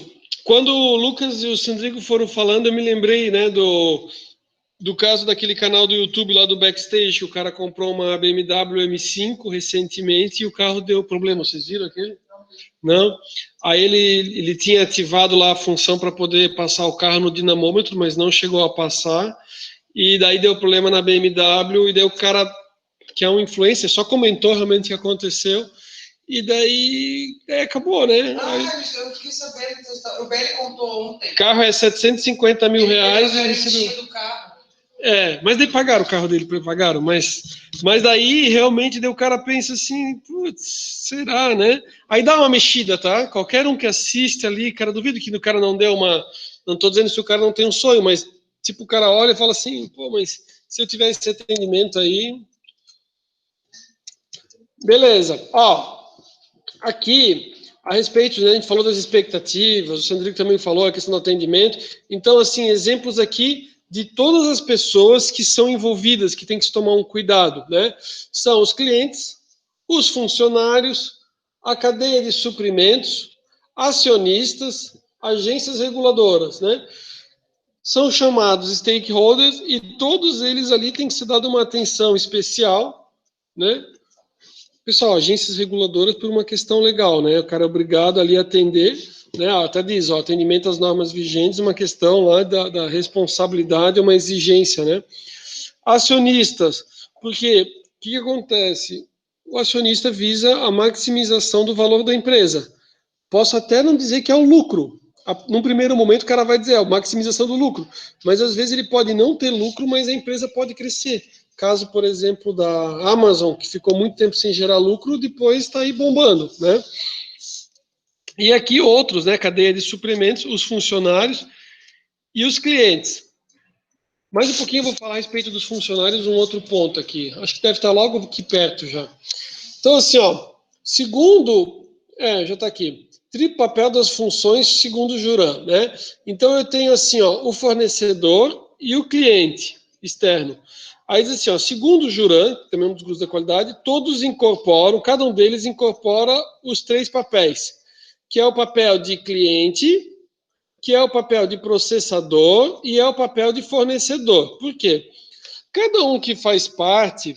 Quando o Lucas e o Sandrigo foram falando, eu me lembrei, né, do caso daquele canal do YouTube lá do Backstage, que o cara comprou uma BMW M5 recentemente e o carro deu problema. Vocês viram aquele? Não? Aí ele tinha ativado lá a função para poder passar o carro no dinamômetro, mas não chegou a passar. E daí deu problema na BMW, e daí o cara, que é um influencer, só comentou realmente o que aconteceu. E daí acabou, né? Aí, eu fiquei sabendo, o Belli contou ontem. o carro é 750 mil reais. Ele recebeu do carro. Mas daí pagaram o carro dele, pagaram, mas daí realmente daí o cara pensa assim, putz, será, né? Aí dá uma mexida, tá? Qualquer um que assiste ali, cara, duvido que o cara não deu uma, não tô dizendo se o cara não tem um sonho, mas tipo, o cara olha e fala assim, pô, mas se eu tiver esse atendimento aí... Beleza, ó, aqui, a respeito, né, a gente falou das expectativas, o Sandrico também falou a questão do atendimento, então, assim, exemplos aqui de todas as pessoas que são envolvidas, que tem que se tomar um cuidado, né? São os clientes, os funcionários, a cadeia de suprimentos, acionistas, agências reguladoras, né? São chamados stakeholders e todos eles ali têm que ser dado uma atenção especial, né? Pessoal, agências reguladoras por uma questão legal, né? O cara é obrigado ali a atender, né? Até diz, ó, atendimento às normas vigentes, uma questão lá da responsabilidade, uma exigência, né? Acionistas, porque o que acontece? O acionista visa a maximização do valor da empresa. Posso até não dizer que é o lucro. Num primeiro momento o cara vai dizer, maximização do lucro. Mas às vezes ele pode não ter lucro, mas a empresa pode crescer. Caso, por exemplo, da Amazon, que ficou muito tempo sem gerar lucro, depois está aí bombando, né? E aqui outros, né? Cadeia de suprimentos, os funcionários e os clientes. Mais um pouquinho eu vou falar a respeito dos funcionários, um outro ponto aqui. Acho que deve estar logo aqui perto já. Então, assim, ó, segundo... já está aqui. Triplo papel das funções segundo o Juran, né? Então, eu tenho, assim, ó, o fornecedor e o cliente externo. Aí diz assim, ó, segundo o Juran, também um dos grupos da qualidade, todos incorporam, cada um deles incorpora os 3 papéis, que é o papel de cliente, que é o papel de processador e é o papel de fornecedor. Por quê? Cada um que faz parte,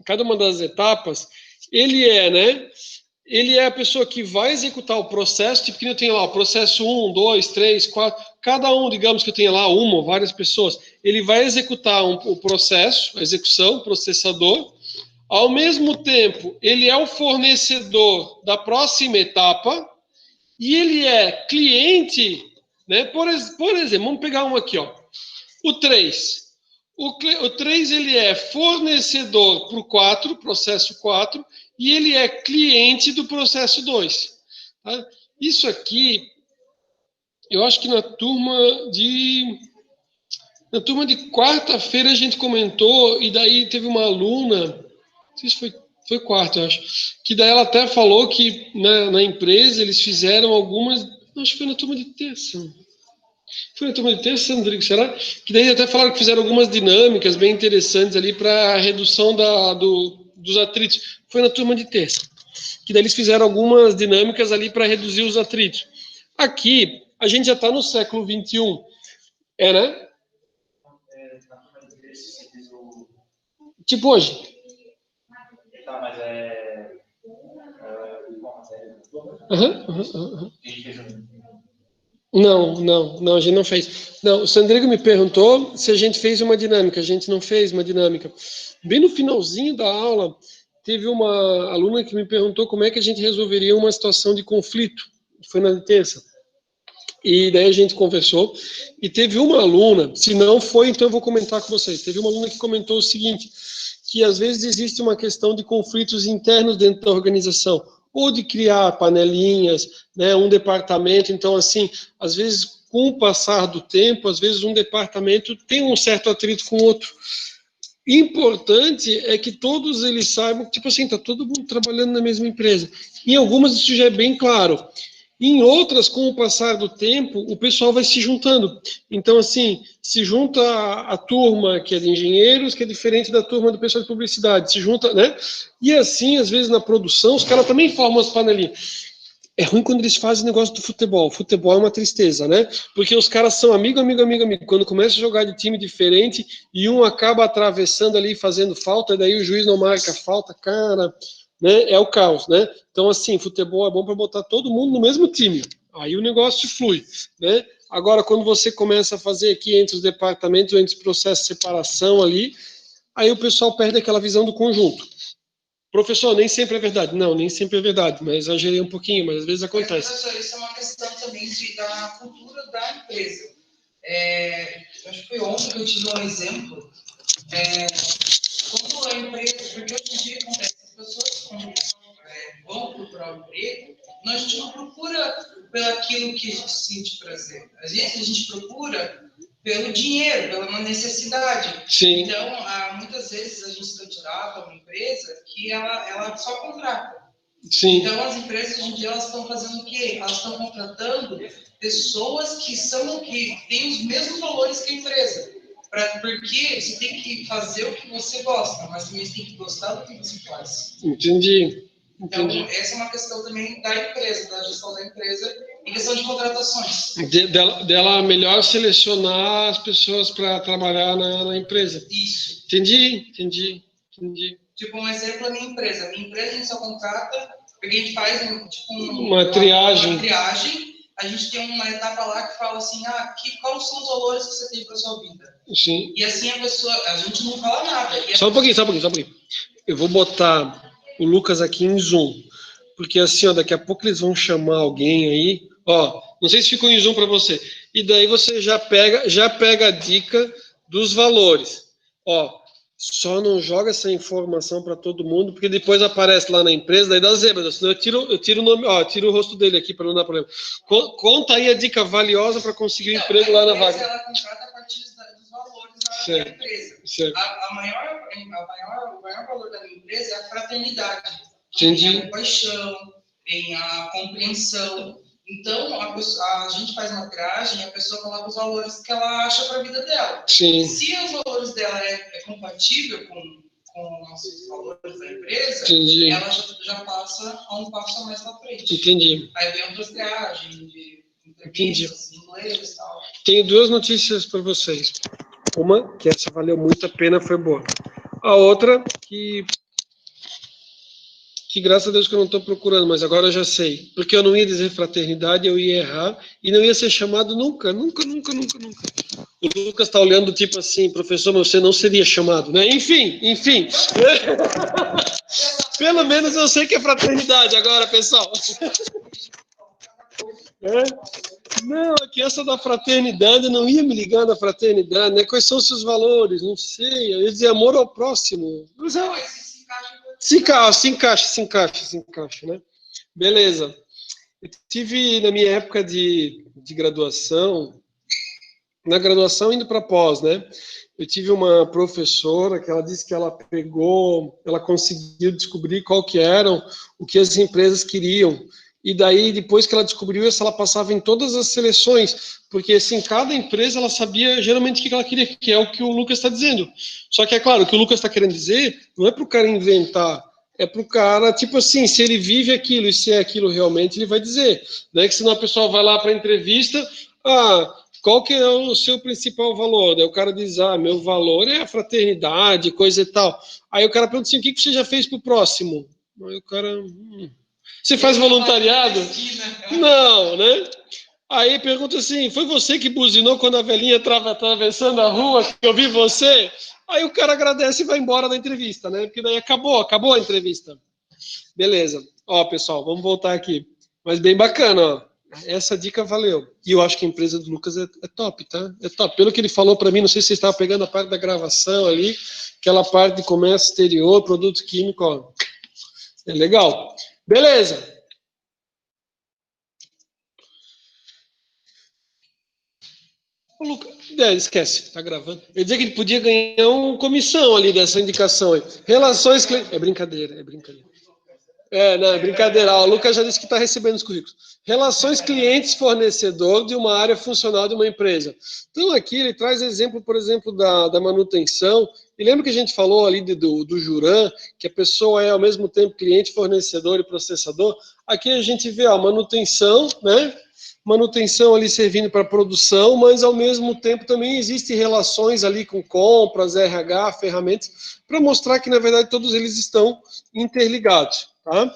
cada uma das etapas, ele é a pessoa que vai executar o processo, tipo que eu tenho lá o processo 1, 2, 3, 4, cada um, digamos que eu tenha lá uma ou várias pessoas, ele vai executar o processo, a execução, o processador, ao mesmo tempo, ele é o fornecedor da próxima etapa, e ele é cliente, né? Por exemplo, vamos pegar um aqui, ó, o 3. O 3, ele é fornecedor para o 4, processo 4, e ele é cliente do processo 2. Tá? Isso aqui, eu acho que na turma de quarta-feira a gente comentou, e daí teve uma aluna, não sei se foi quarta, eu acho, que daí ela até falou que na empresa eles fizeram algumas, acho que foi na turma de terça. Foi na turma de terça, Rodrigo, será? Que daí até falaram que fizeram algumas dinâmicas bem interessantes ali para a redução dos atritos. Foi na turma de terça. Que daí eles fizeram algumas dinâmicas ali para reduzir os atritos. Aqui, a gente já está no século XXI. Né? Tipo hoje. Tá, mas Não, a gente não fez. Não, o Sandrigo me perguntou se a gente fez uma dinâmica. A gente não fez uma dinâmica. Bem no finalzinho da aula, teve uma aluna que me perguntou como é que a gente resolveria uma situação de conflito. Foi na terça. E daí a gente conversou. E teve uma aluna, se não foi, então eu vou comentar com vocês. Teve uma aluna que comentou o seguinte, que às vezes existe uma questão de conflitos internos dentro da organização, ou de criar panelinhas, né, um departamento. Então, assim, às vezes, com o passar do tempo, às vezes um departamento tem um certo atrito com o outro. Importante é que todos eles saibam, tipo assim, está todo mundo trabalhando na mesma empresa. Em algumas isso já é bem claro. Em outras, com o passar do tempo, o pessoal vai se juntando. Então, assim, se junta a turma que é de engenheiros, que é diferente da turma do pessoal de publicidade. Se junta, né? E assim, às vezes, na produção, os caras também formam as panelinhas. É ruim quando eles fazem negócio do futebol. Futebol é uma tristeza, né? Porque os caras são amigo. Quando começa a jogar de time diferente e um acaba atravessando ali, fazendo falta, daí o juiz não marca falta, cara, né? É o caos, né? Então, assim, futebol é bom para botar todo mundo no mesmo time. Aí o negócio flui, né? Agora, quando você começa a fazer aqui entre os departamentos, entre os processos de separação ali, aí o pessoal perde aquela visão do conjunto. Professor, nem sempre é verdade. Não, nem sempre é verdade, mas exagerei um pouquinho, mas às vezes acontece. Mas, professor, isso é uma questão também da cultura da empresa. Acho que foi ontem que eu tive um exemplo. Quando a empresa, porque hoje em dia acontece, as pessoas quando vão procurar um emprego, a gente não procura pelo aquilo que a gente sente prazer. Às vezes a gente procura pelo dinheiro, pela uma necessidade. Sim. Então, muitas vezes a gente se candidata a uma empresa que ela só contrata. Sim. Então, as empresas hoje em dia elas estão fazendo o quê? Elas estão contratando pessoas que têm os mesmos valores que a empresa. Porque você tem que fazer o que você gosta, mas também você tem que gostar do que você faz. Entendi. Então, essa é uma questão também da empresa, da gestão da empresa, em questão de contratações. Dela melhor selecionar as pessoas para trabalhar na empresa. Isso. Entendi. Tipo, um exemplo, a minha empresa. A gente só contrata, porque a gente faz uma triagem. A gente tem uma etapa lá que fala assim, quais são os valores que você tem para sua vida? Sim. E assim a gente não fala nada. Só um pouquinho. Eu vou botar o Lucas aqui em Zoom, porque assim, daqui a pouco eles vão chamar alguém aí, não sei se ficou em Zoom para você, e daí você já pega a dica dos valores, só não joga essa informação para todo mundo, porque depois aparece lá na empresa, daí dá zebra, senão eu tiro o nome, tiro o rosto dele aqui para não dar problema. Conta aí a dica valiosa para conseguir um emprego lá na vaga. Ela contrata a partir dos valores da empresa. Certo. O maior valor da minha empresa é a fraternidade. Entendi. Tem a compaixão, tem a compreensão. Então, a gente faz uma triagem e a pessoa coloca os valores que ela acha para a vida dela. Sim. Se os valores dela é compatível com os valores da empresa, Entendi. ela já passa a um passo a mais para frente. Entendi. Aí vem outras triagens de entrevistas, inglês e tal. Tenho duas notícias para vocês. Uma, que essa valeu muito a pena, foi boa. A outra, que graças a Deus que eu não estou procurando, mas agora eu já sei. Porque eu não ia dizer fraternidade, eu ia errar, e não ia ser chamado nunca. O Lucas está olhando tipo assim, professor, mas você não seria chamado, né? Enfim. Pelo menos eu sei que é fraternidade agora, pessoal. Não, aqui essa da fraternidade, eu não ia me ligar na fraternidade, né? Quais são os seus valores? Não sei, eu ia dizer amor ao próximo. Mas se encaixa, né? Beleza. Eu tive, na minha época de graduação, na graduação indo para pós, né? Eu tive uma professora que ela disse que ela conseguiu descobrir qual que eram, o que as empresas queriam. E daí, depois que ela descobriu isso, ela passava em todas as seleções, porque assim, cada empresa ela sabia geralmente o que ela queria, que é o que o Lucas está dizendo. Só que é claro, o que o Lucas está querendo dizer não é para o cara inventar, é para o cara, tipo assim, se ele vive aquilo e se é aquilo realmente, ele vai dizer. Não é que senão a pessoa vai lá para a entrevista, qual que é o seu principal valor? Daí o cara diz, meu valor é a fraternidade, coisa e tal. Aí o cara pergunta assim, o que você já fez para o próximo? Aí o cara... Você faz voluntariado? Não, né? Aí pergunta assim, foi você que buzinou quando a velhinha estava atravessando a rua, que eu vi você? Aí o cara agradece e vai embora da entrevista, né? Porque daí acabou a entrevista. Beleza. Pessoal, vamos voltar aqui. Mas bem bacana, Essa dica valeu. E eu acho que a empresa do Lucas é top, tá? É top. Pelo que ele falou para mim, não sei se você estava pegando a parte da gravação ali, aquela parte de comércio exterior, produto químico, ó. É legal. Beleza. O Lucas, esquece, tá gravando. Eu dizia que ele podia ganhar uma comissão ali dessa indicação aí. Relações clientes. É brincadeira. Não, é brincadeira. O Lucas já disse que está recebendo os currículos. Relações clientes-fornecedor de uma área funcional de uma empresa. Então, aqui ele traz exemplo, por exemplo, da manutenção. E lembra que a gente falou ali do Juran, que a pessoa é ao mesmo tempo cliente, fornecedor e processador? Aqui a gente vê a manutenção, né? Manutenção ali servindo para produção, mas ao mesmo tempo também existem relações ali com compras, RH, ferramentas, para mostrar que, na verdade, todos eles estão interligados, tá?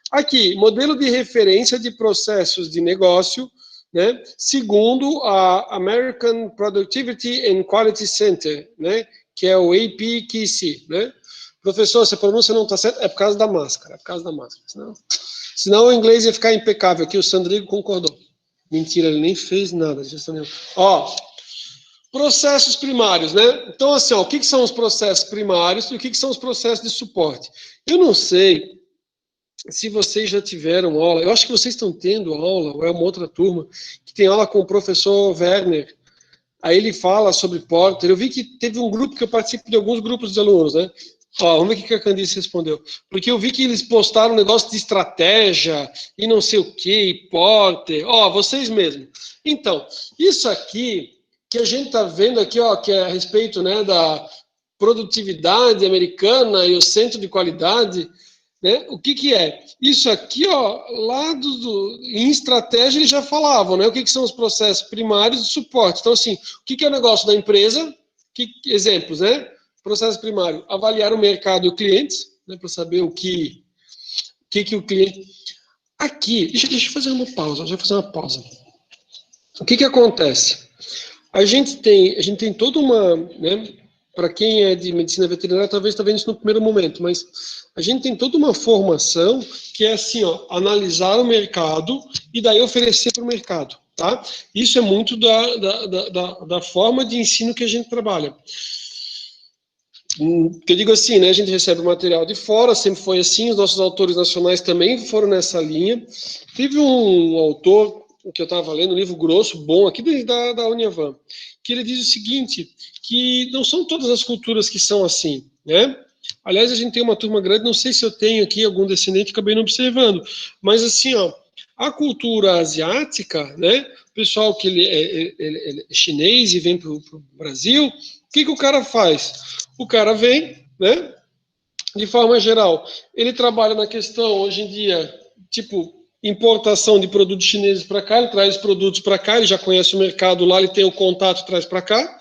Aqui, modelo de referência de processos de negócio, né? Segundo a American Productivity and Quality Center, né? Que é o APQC, né? Professor, se a pronúncia não está certa, é por causa da máscara, senão o inglês ia ficar impecável, aqui o Sandrigo concordou. Mentira, ele nem fez nada. Ó, processos primários, né? Então, assim, ó, o que são os processos primários e o que são os processos de suporte? Eu não sei se vocês já tiveram aula, eu acho que vocês estão tendo aula, ou é uma outra turma, que tem aula com o professor Werner. Aí ele fala sobre Porter. Eu vi que teve um grupo que eu participo de alguns grupos de alunos, né? Ó, vamos ver o que a Candice respondeu. Porque eu vi que eles postaram um negócio de estratégia e não sei o que, Porter. Ó, vocês mesmos. Então, isso aqui que a gente está vendo aqui, ó, que é a respeito, né, da produtividade americana e o centro de qualidade, né? O que é? Isso aqui, ó, lá em estratégia eles já falavam, né? O que são os processos primários de suporte. Então, assim, o que é o negócio da empresa? Exemplos, né? Processo primário, avaliar o mercado e o cliente, né, para saber o que o cliente... Aqui, deixa eu fazer uma pausa, O que acontece? A gente tem toda uma... Né, para quem é de medicina veterinária, talvez está vendo isso no primeiro momento, mas a gente tem toda uma formação que é assim, ó, analisar o mercado e daí oferecer para o mercado, tá? Isso é muito da forma de ensino que a gente trabalha. Que eu digo assim, né, a gente recebe material de fora, sempre foi assim, os nossos autores nacionais também foram nessa linha. Teve um autor, que eu estava lendo, um livro grosso, bom, aqui da Uniavan, que ele diz o seguinte, que não são todas as culturas que são assim, né? Aliás, a gente tem uma turma grande, não sei se eu tenho aqui algum descendente, acabei não observando, mas assim, ó, a cultura asiática, né, o pessoal que ele é chinês e vem para o Brasil, o que o cara faz? O cara vem, né, de forma geral, ele trabalha na questão, hoje em dia, tipo, importação de produtos chineses para cá, ele traz produtos para cá, ele já conhece o mercado lá, ele tem o contato, traz para cá.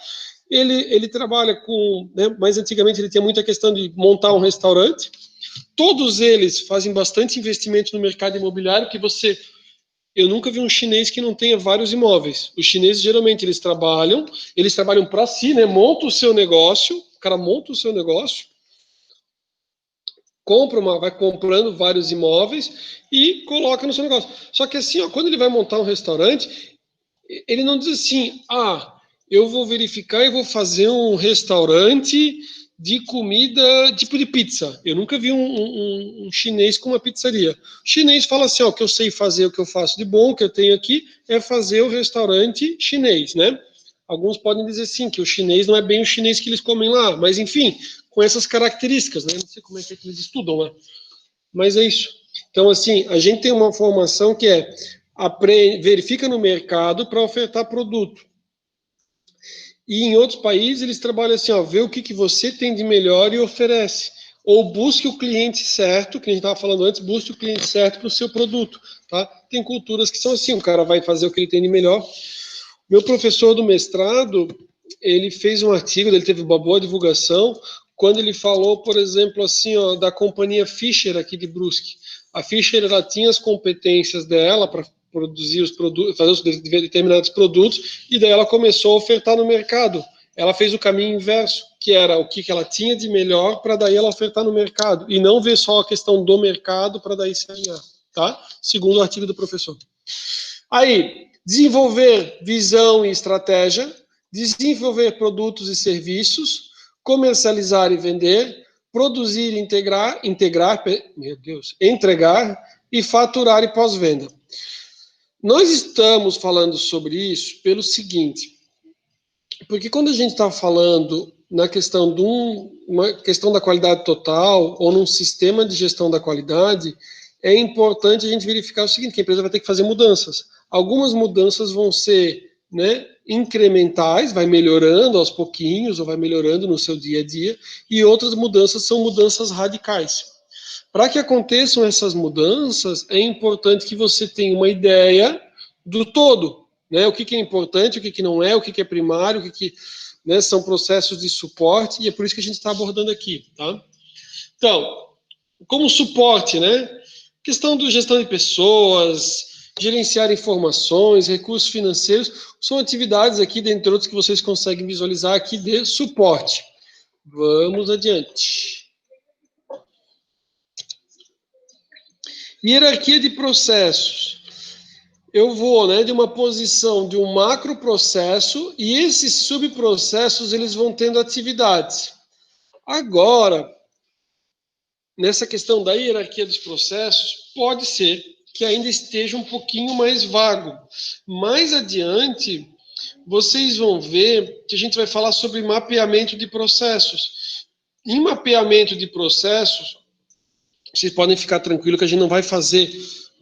Ele trabalha com, né, mais antigamente ele tinha muita questão de montar um restaurante. Todos eles fazem bastante investimento no mercado imobiliário, que eu nunca vi um chinês que não tenha vários imóveis. Os chineses, geralmente, eles trabalham para si, né, monta o seu negócio, o cara monta o seu negócio, vai comprando vários imóveis e coloca no seu negócio. Só que assim, ó, quando ele vai montar um restaurante, ele não diz assim, eu vou verificar e vou fazer um restaurante de comida tipo de pizza. Eu nunca vi um chinês com uma pizzaria. O chinês fala assim, ó, o que eu sei fazer, o que eu faço de bom, o que eu tenho aqui, é fazer o restaurante chinês, né? Alguns podem dizer sim, que o chinês não é bem o chinês que eles comem lá, mas enfim, com essas características, né? Não sei como é que eles estudam lá. Mas é isso. Então, assim, a gente tem uma formação que verifica no mercado para ofertar produto. E em outros países eles trabalham assim, ó, vê o que você tem de melhor e oferece. Ou busque o cliente certo, que a gente estava falando antes, busque o cliente certo para o seu produto. Tá? Tem culturas que são assim, o cara vai fazer o que ele tem de melhor. Meu professor do mestrado, ele fez um artigo, ele teve uma boa divulgação, quando ele falou, por exemplo, assim, ó, da companhia Fischer aqui de Brusque. A Fischer, ela tinha as competências dela para produzir os produtos, fazer os determinados produtos, e daí ela começou a ofertar no mercado. Ela fez o caminho inverso, que era o que ela tinha de melhor para daí ela ofertar no mercado, e não ver só a questão do mercado para daí se alinhar, tá? Segundo o artigo do professor. Aí, desenvolver visão e estratégia, desenvolver produtos e serviços, comercializar e vender, produzir e entregar e faturar e pós-venda. Nós estamos falando sobre isso pelo seguinte, porque quando a gente está falando na questão uma questão da qualidade total ou num sistema de gestão da qualidade, é importante a gente verificar o seguinte, que a empresa vai ter que fazer mudanças. Algumas mudanças vão ser, né, incrementais, vai melhorando aos pouquinhos ou vai melhorando no seu dia a dia, e outras mudanças são mudanças radicais. Para que aconteçam essas mudanças, é importante que você tenha uma ideia do todo, né? O que é importante, o que não é, o que é primário, né, são processos de suporte, e é por isso que a gente está abordando aqui, tá? Então, como suporte, né? Questão de gestão de pessoas, gerenciar informações, recursos financeiros, são atividades aqui, dentre outros, que vocês conseguem visualizar aqui de suporte. Vamos adiante. Hierarquia de processos. Eu vou, né, de uma posição de um macroprocesso e esses subprocessos eles vão tendo atividades. Agora, nessa questão da hierarquia dos processos, pode ser que ainda esteja um pouquinho mais vago. Mais adiante, vocês vão ver que a gente vai falar sobre mapeamento de processos. Em mapeamento de processos, vocês podem ficar tranquilos que a gente não vai fazer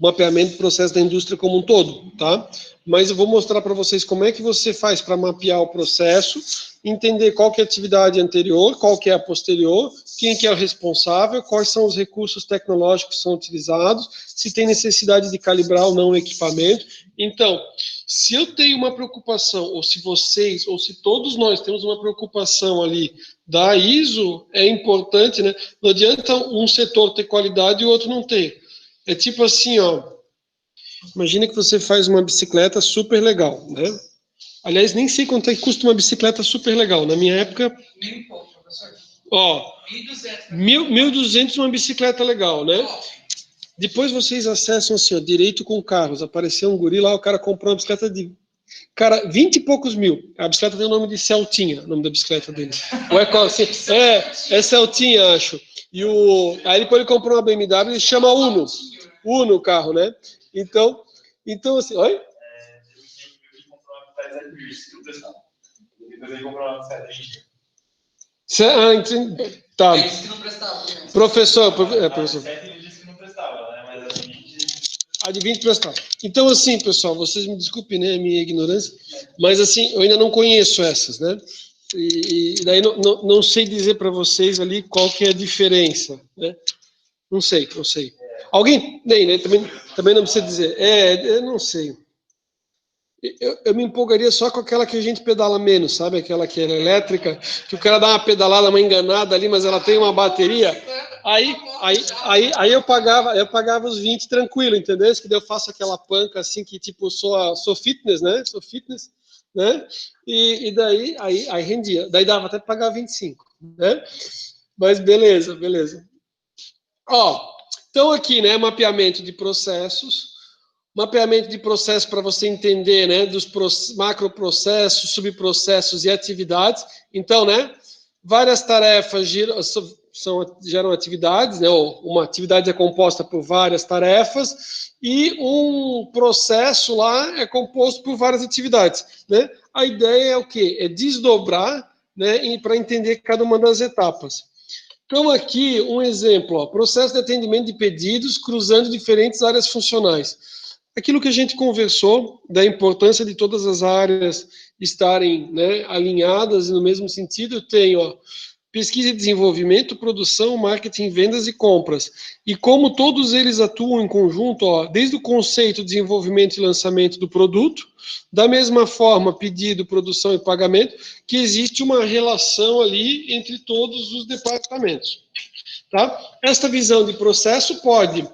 mapeamento do processo da indústria como um todo, tá? Mas eu vou mostrar para vocês como é que você faz para mapear o processo, entender qual que é a atividade anterior, qual que é a posterior, quem que é o responsável, quais são os recursos tecnológicos que são utilizados, se tem necessidade de calibrar ou não o equipamento. Então, se eu tenho uma preocupação, ou se vocês, ou se todos nós temos uma preocupação ali da ISO, é importante, né? Não adianta um setor ter qualidade e o outro não ter. É tipo assim, ó, imagina que você faz uma bicicleta super legal, né? Aliás, nem sei quanto é que custa uma bicicleta super legal. Na minha época... 1.000 e pouco, professor. Ó, 1.200 uma bicicleta legal, né? Depois vocês acessam assim, ó, direito com carros. Apareceu um guri lá, o cara comprou uma bicicleta de... Cara, 20 e poucos mil. A bicicleta tem o nome de Celtinha, o nome da bicicleta dele. Ou é qual assim? É Celtinha, acho. Aí depois ele comprou uma BMW, ele chama Uno. Uno o carro, né? Então assim, oi? Ele comprou uma depois ele comprou uma bicicleta. Tá. Ele disse que não prestava. Professor. Ele disse que não prestava, né? Mas a de 20 prestava. Então, assim, pessoal, vocês me desculpem, né, a minha ignorância, mas assim, eu ainda não conheço essas, né? E daí não sei dizer para vocês ali qual que é a diferença, né? Não sei. Alguém tem, né? Também não precisa dizer. Eu não sei. Eu me empolgaria só com aquela que a gente pedala menos, sabe? Aquela que é elétrica, que o cara dá uma pedalada, uma enganada ali, mas ela tem uma bateria. Aí eu pagava os 20 tranquilo, entendeu? Que daí eu faço aquela panca assim que tipo sou fitness, né? Sou fitness, né? E daí aí rendia. Daí dava até para pagar 25, né? Mas beleza. Ó, então aqui, né, mapeamento de processos. Mapeamento de processo para você entender, né, dos macroprocessos, subprocessos e atividades. Então, né, várias tarefas geram atividades, né, ou uma atividade é composta por várias tarefas e um processo lá é composto por várias atividades, né? A ideia é o quê? É desdobrar, né, para entender cada uma das etapas. Então, aqui, um exemplo, ó, processo de atendimento de pedidos cruzando diferentes áreas funcionais. Aquilo que a gente conversou, da importância de todas as áreas estarem, né, alinhadas e no mesmo sentido, eu tenho, ó, pesquisa e desenvolvimento, produção, marketing, vendas e compras. E como todos eles atuam em conjunto, ó, desde o conceito, desenvolvimento e lançamento do produto, da mesma forma, pedido, produção e pagamento, que existe uma relação ali entre todos os departamentos. Tá? Esta visão de processo pode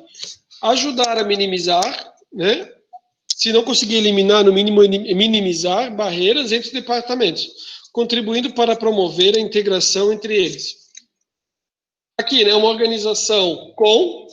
ajudar a minimizar, né? Se não conseguir eliminar, no mínimo minimizar barreiras entre os departamentos, contribuindo para promover a integração entre eles. Aqui, né, uma organização com,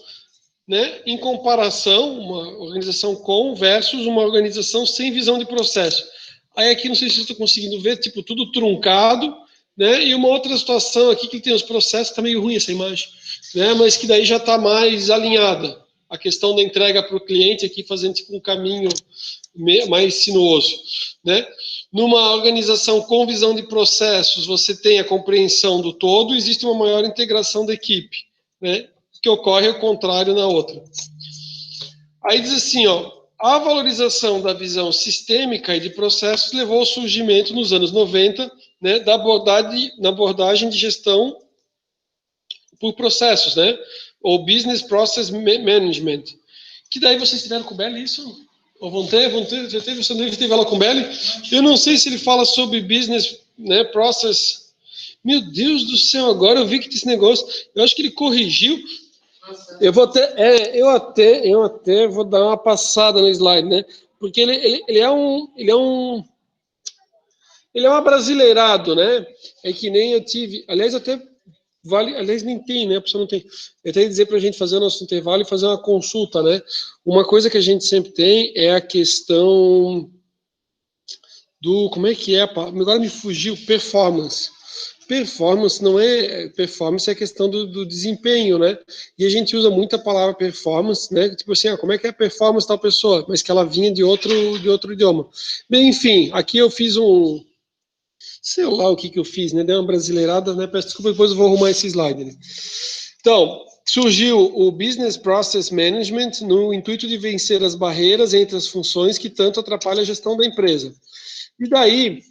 né, em comparação, uma organização com versus uma organização sem visão de processo. Aí aqui, não sei se vocês estão conseguindo ver, tipo, tudo truncado, né, e uma outra situação aqui que tem os processos, está meio ruim essa imagem, né, mas que daí já está mais alinhada. A questão da entrega para o cliente aqui fazendo tipo um caminho mais sinuoso, né? Numa organização com visão de processos, você tem a compreensão do todo, existe uma maior integração da equipe, né? Que ocorre ao contrário na outra. Aí diz assim, ó, a valorização da visão sistêmica e de processos levou ao surgimento nos anos 90, né, da abordagem de gestão por processos, né? ou Business Process Management. Que daí vocês tiveram com o Belli isso? Ou vão ter, já teve, o Sandro teve ela com o Belli? Eu não sei se ele fala sobre Business, né, Process. Meu Deus do céu, agora eu vi que esse negócio, eu acho que ele corrigiu. Eu vou eu até vou dar uma passada no slide, né? Porque ele é um abrasileirado, né? É que nem eu tive, aliás, até vale, aliás, nem tem, né? A pessoa não tem. Eu tenho que dizer para a gente fazer o nosso intervalo e fazer uma consulta, né? Uma coisa que a gente sempre tem é a questão do, como é que é? Agora me fugiu, performance. Performance não é performance, é a questão do desempenho, né? E a gente usa muito a palavra performance, né? Tipo assim, como é que é a performance da pessoa? Mas que ela vinha de outro idioma. Bem, enfim, aqui eu fiz sei lá o que eu fiz, né? Dei uma brasileirada, né? Peço desculpa, depois eu vou arrumar esse slide. Né? Então, surgiu o Business Process Management no intuito de vencer as barreiras entre as funções que tanto atrapalham a gestão da empresa. E daí,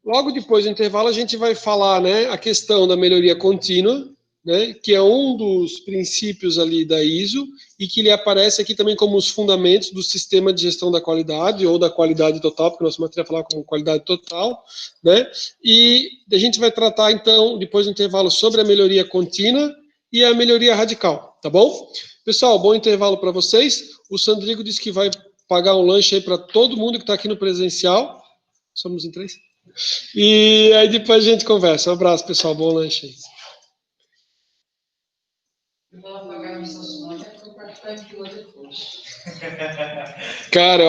logo depois do intervalo, a gente vai falar, né, a questão da melhoria contínua, né, que é um dos princípios ali da ISO e que ele aparece aqui também como os fundamentos do sistema de gestão da qualidade ou da qualidade total, porque nossa matéria fala como qualidade total, né? E a gente vai tratar então depois do intervalo sobre a melhoria contínua e a melhoria radical, tá bom? Pessoal, bom intervalo para vocês. O Sandrigo disse que vai pagar um lanche aí para todo mundo que está aqui no presencial. Somos em 3. E aí depois a gente conversa. Um abraço, pessoal. Bom lanche aí. Eu vou apagar essas notas, eu vou participar de outra coisa. Cara,